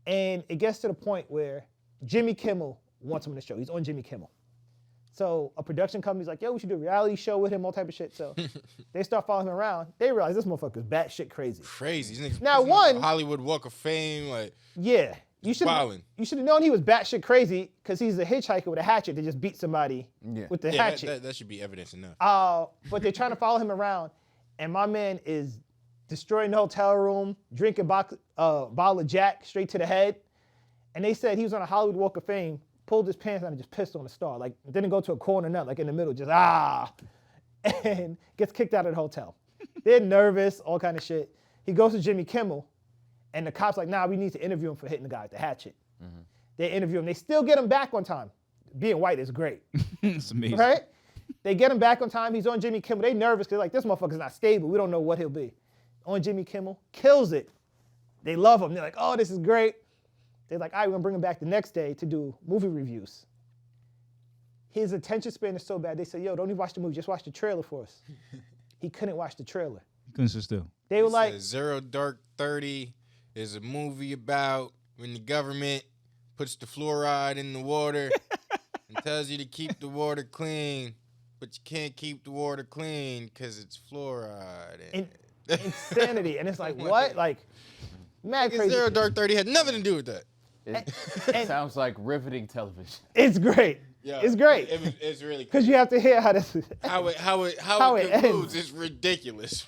And it gets to the point where Jimmy Kimmel wants him on the show. He's on Jimmy Kimmel. So a production company's like, yo, we should do a reality show with him, all type of shit. So they start following him around. They realize this motherfucker's batshit crazy. Crazy. These niggas Now, pushing up the one- Hollywood Walk of Fame. Like, Yeah. You should wildin'. have known he was batshit crazy because he's a hitchhiker with a hatchet that just beat somebody with the yeah, hatchet. that should be evidence enough. But they're trying to follow him around, and my man is destroying the hotel room, drinking a bottle of Jack straight to the head. And they said he was on a Hollywood Walk of Fame, pulled his pants down and just pissed on a star. Like, didn't go to a corner, nothing, like in the middle, just and gets kicked out of the hotel. They're nervous, all kind of shit. He goes to Jimmy Kimmel, and the cop's like, nah, we need to interview him for hitting the guy with the hatchet. They interview him. They still get him back on time. Being white is great. It's amazing. Right? They get him back on time. He's on Jimmy Kimmel. They nervous because like this motherfucker's not stable. We don't know what he'll be. On Jimmy Kimmel, kills it. They love him. They're like, oh, this is great. They're like, all right, we're gonna bring him back the next day to do movie reviews. His attention span is so bad. They said, yo, don't even watch the movie. Just watch the trailer for us. He couldn't watch the trailer. Couldn't sit still. They were like, Zero Dark 30 is a movie about when the government puts the fluoride in the water and tells you to keep the water clean, but you can't keep the water clean because it's fluoride. insanity. And it's like, what? Like, mad crazy. Zero Dark 30 had nothing to do with that. It sounds like riveting television. It's great. Yeah, It's great. It's really Because you have to hear how this how it it concludes ends. is ridiculous.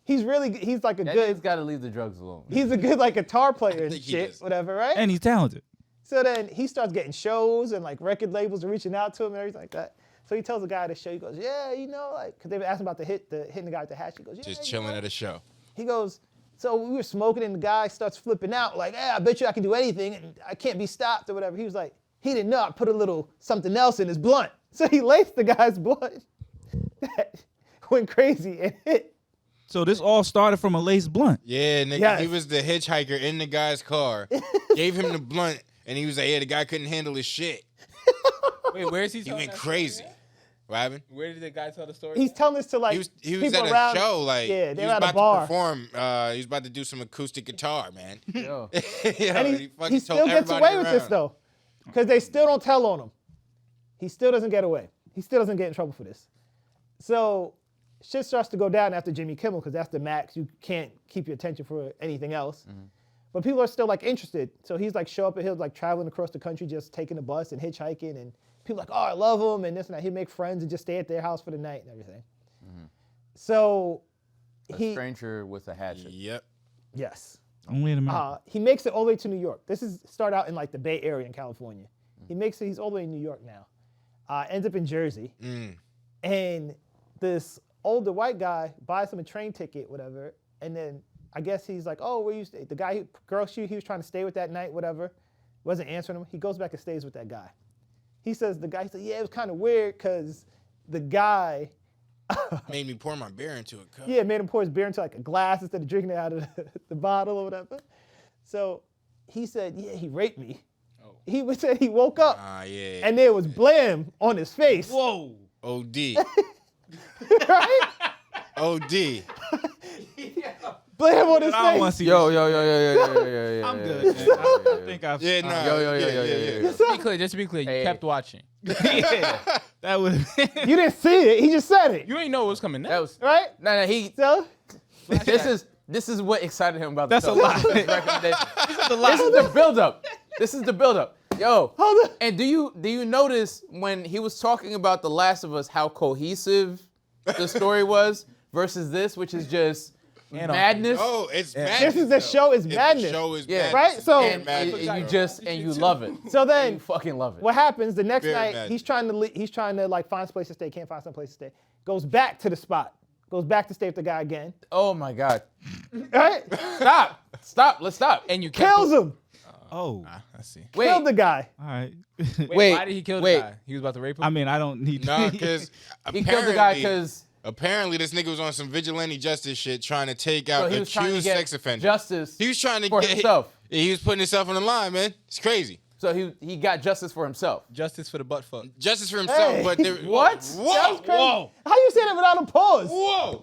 he's like a That good, nigga's got to leave the drugs alone. he's a good like guitar player and think he shit, does. whatever, right? And he's talented. So then he starts getting shows and like record labels are reaching out to him and everything like that. So he tells the guy at the show, he goes, yeah, you know, like, because they were asking about hitting the guy with the hatchet. He goes, yeah, Just you chilling know. at a show. He goes, so we were smoking and the guy starts flipping out like, yeah, I bet you I can do anything and I can't be stopped or whatever. He was like, he didn't know I put a little something else in his blunt. So he laced the guy's blunt that went crazy and hit. So this all started from a lace blunt. Yeah, nigga, Yes. he was the hitchhiker in the guy's car, gave him the blunt, and he was like, yeah, the guy couldn't handle his shit. Wait, where is he? He telling went that crazy. story at? What happened? Where did the guy tell the story? He's telling this to like He was people at a around. show, like, yeah, he they was were at a about bar. to perform. He was about to do some acoustic guitar, man. Yo. Yo, And he fucking he told still gets everybody away with this around. though, because they still don't tell on him. He still doesn't get away. He still doesn't get in trouble for this. So shit starts to go down after Jimmy Kimmel because that's the max. You can't keep your attention for anything else. But people are still like interested. So he's like show up and he'll like traveling across the country, just taking the bus and hitchhiking, and people like, oh, I love him and this and that. He'd make friends and just stay at their house for the night and everything. So A he, stranger with a hatchet. Yep. yes. Only in America. He makes it all the way to New York. This is start out in like the Bay Area in California. He makes it. He's all the way in New York now. Ends up in Jersey, and this older white guy buys him a train ticket, whatever, and then I guess he's like, "Oh, where you stay?" The guy, girl, he was trying to stay with that night, whatever, wasn't answering him. He goes back and stays with that guy. He says, "Yeah, it was kind of weird because the guy." Made me pour my beer into a cup. Yeah, made him pour his beer into like a glass instead of drinking it out of the bottle or whatever. So he said, yeah, he raped me. Oh. He said he woke up Yeah. and there was blam on his face. Whoa. OD. Right? OD. Blam on his I don't want face. to see Yo. I'm good, man. I think I've... Yeah, nah. Yo. Just to be clear, you kept watching. Yeah. That would You didn't see it. He just said it. You ain't know what was coming next. That was Right? no. He. So, This is what excited him about. That's the a lot. This is the buildup. This is the buildup. Yo. hold on. And do you notice when he was talking about The Last of Us how cohesive the story was versus this, which is just madness? Oh, it's madness. This is the show is madness. The show is Yeah. madness. Right? So, And you love it. so You then fucking love it. what happens the next Very night, mad. he's trying to like find some place to stay, can't find some place to stay. Goes back to the spot. Goes back to stay with the guy again. Oh my God. Right? Stop. Let's stop. And you kept Kills him. Oh. I see. Killed the guy. All right. Wait, why did he kill the guy? He was about to rape him? I mean, I don't need Nah, because He killed the guy because apparently this nigga was on some vigilante justice shit trying to take out he was trying to accused get sex offenders. justice He was trying to for get himself. He was putting himself on the line, man. It's crazy. So he got justice for himself. Justice for the butt fuck. Justice for himself, Hey. but there, What? That was Whoa, crazy. whoa, How you say that without a pause? whoa!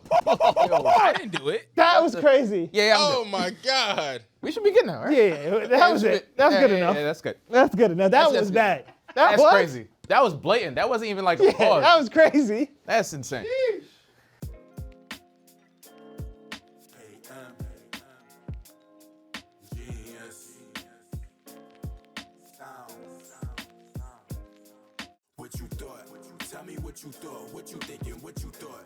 I didn't do it. That was crazy. Yeah, Oh my God! we should be good now, right? Yeah, that was it. That's good enough. Yeah, that's good. That's good enough. That That's was good. bad. That's what? crazy. That was blatant. That wasn't even like a Yeah, pause. that was crazy. That's insane. What you thought? Tell me what you thought. What you thinking? What you thought?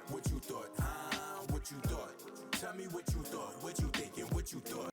What you thought? What you thought? Tell me what you thought. What you thinking? What you thought?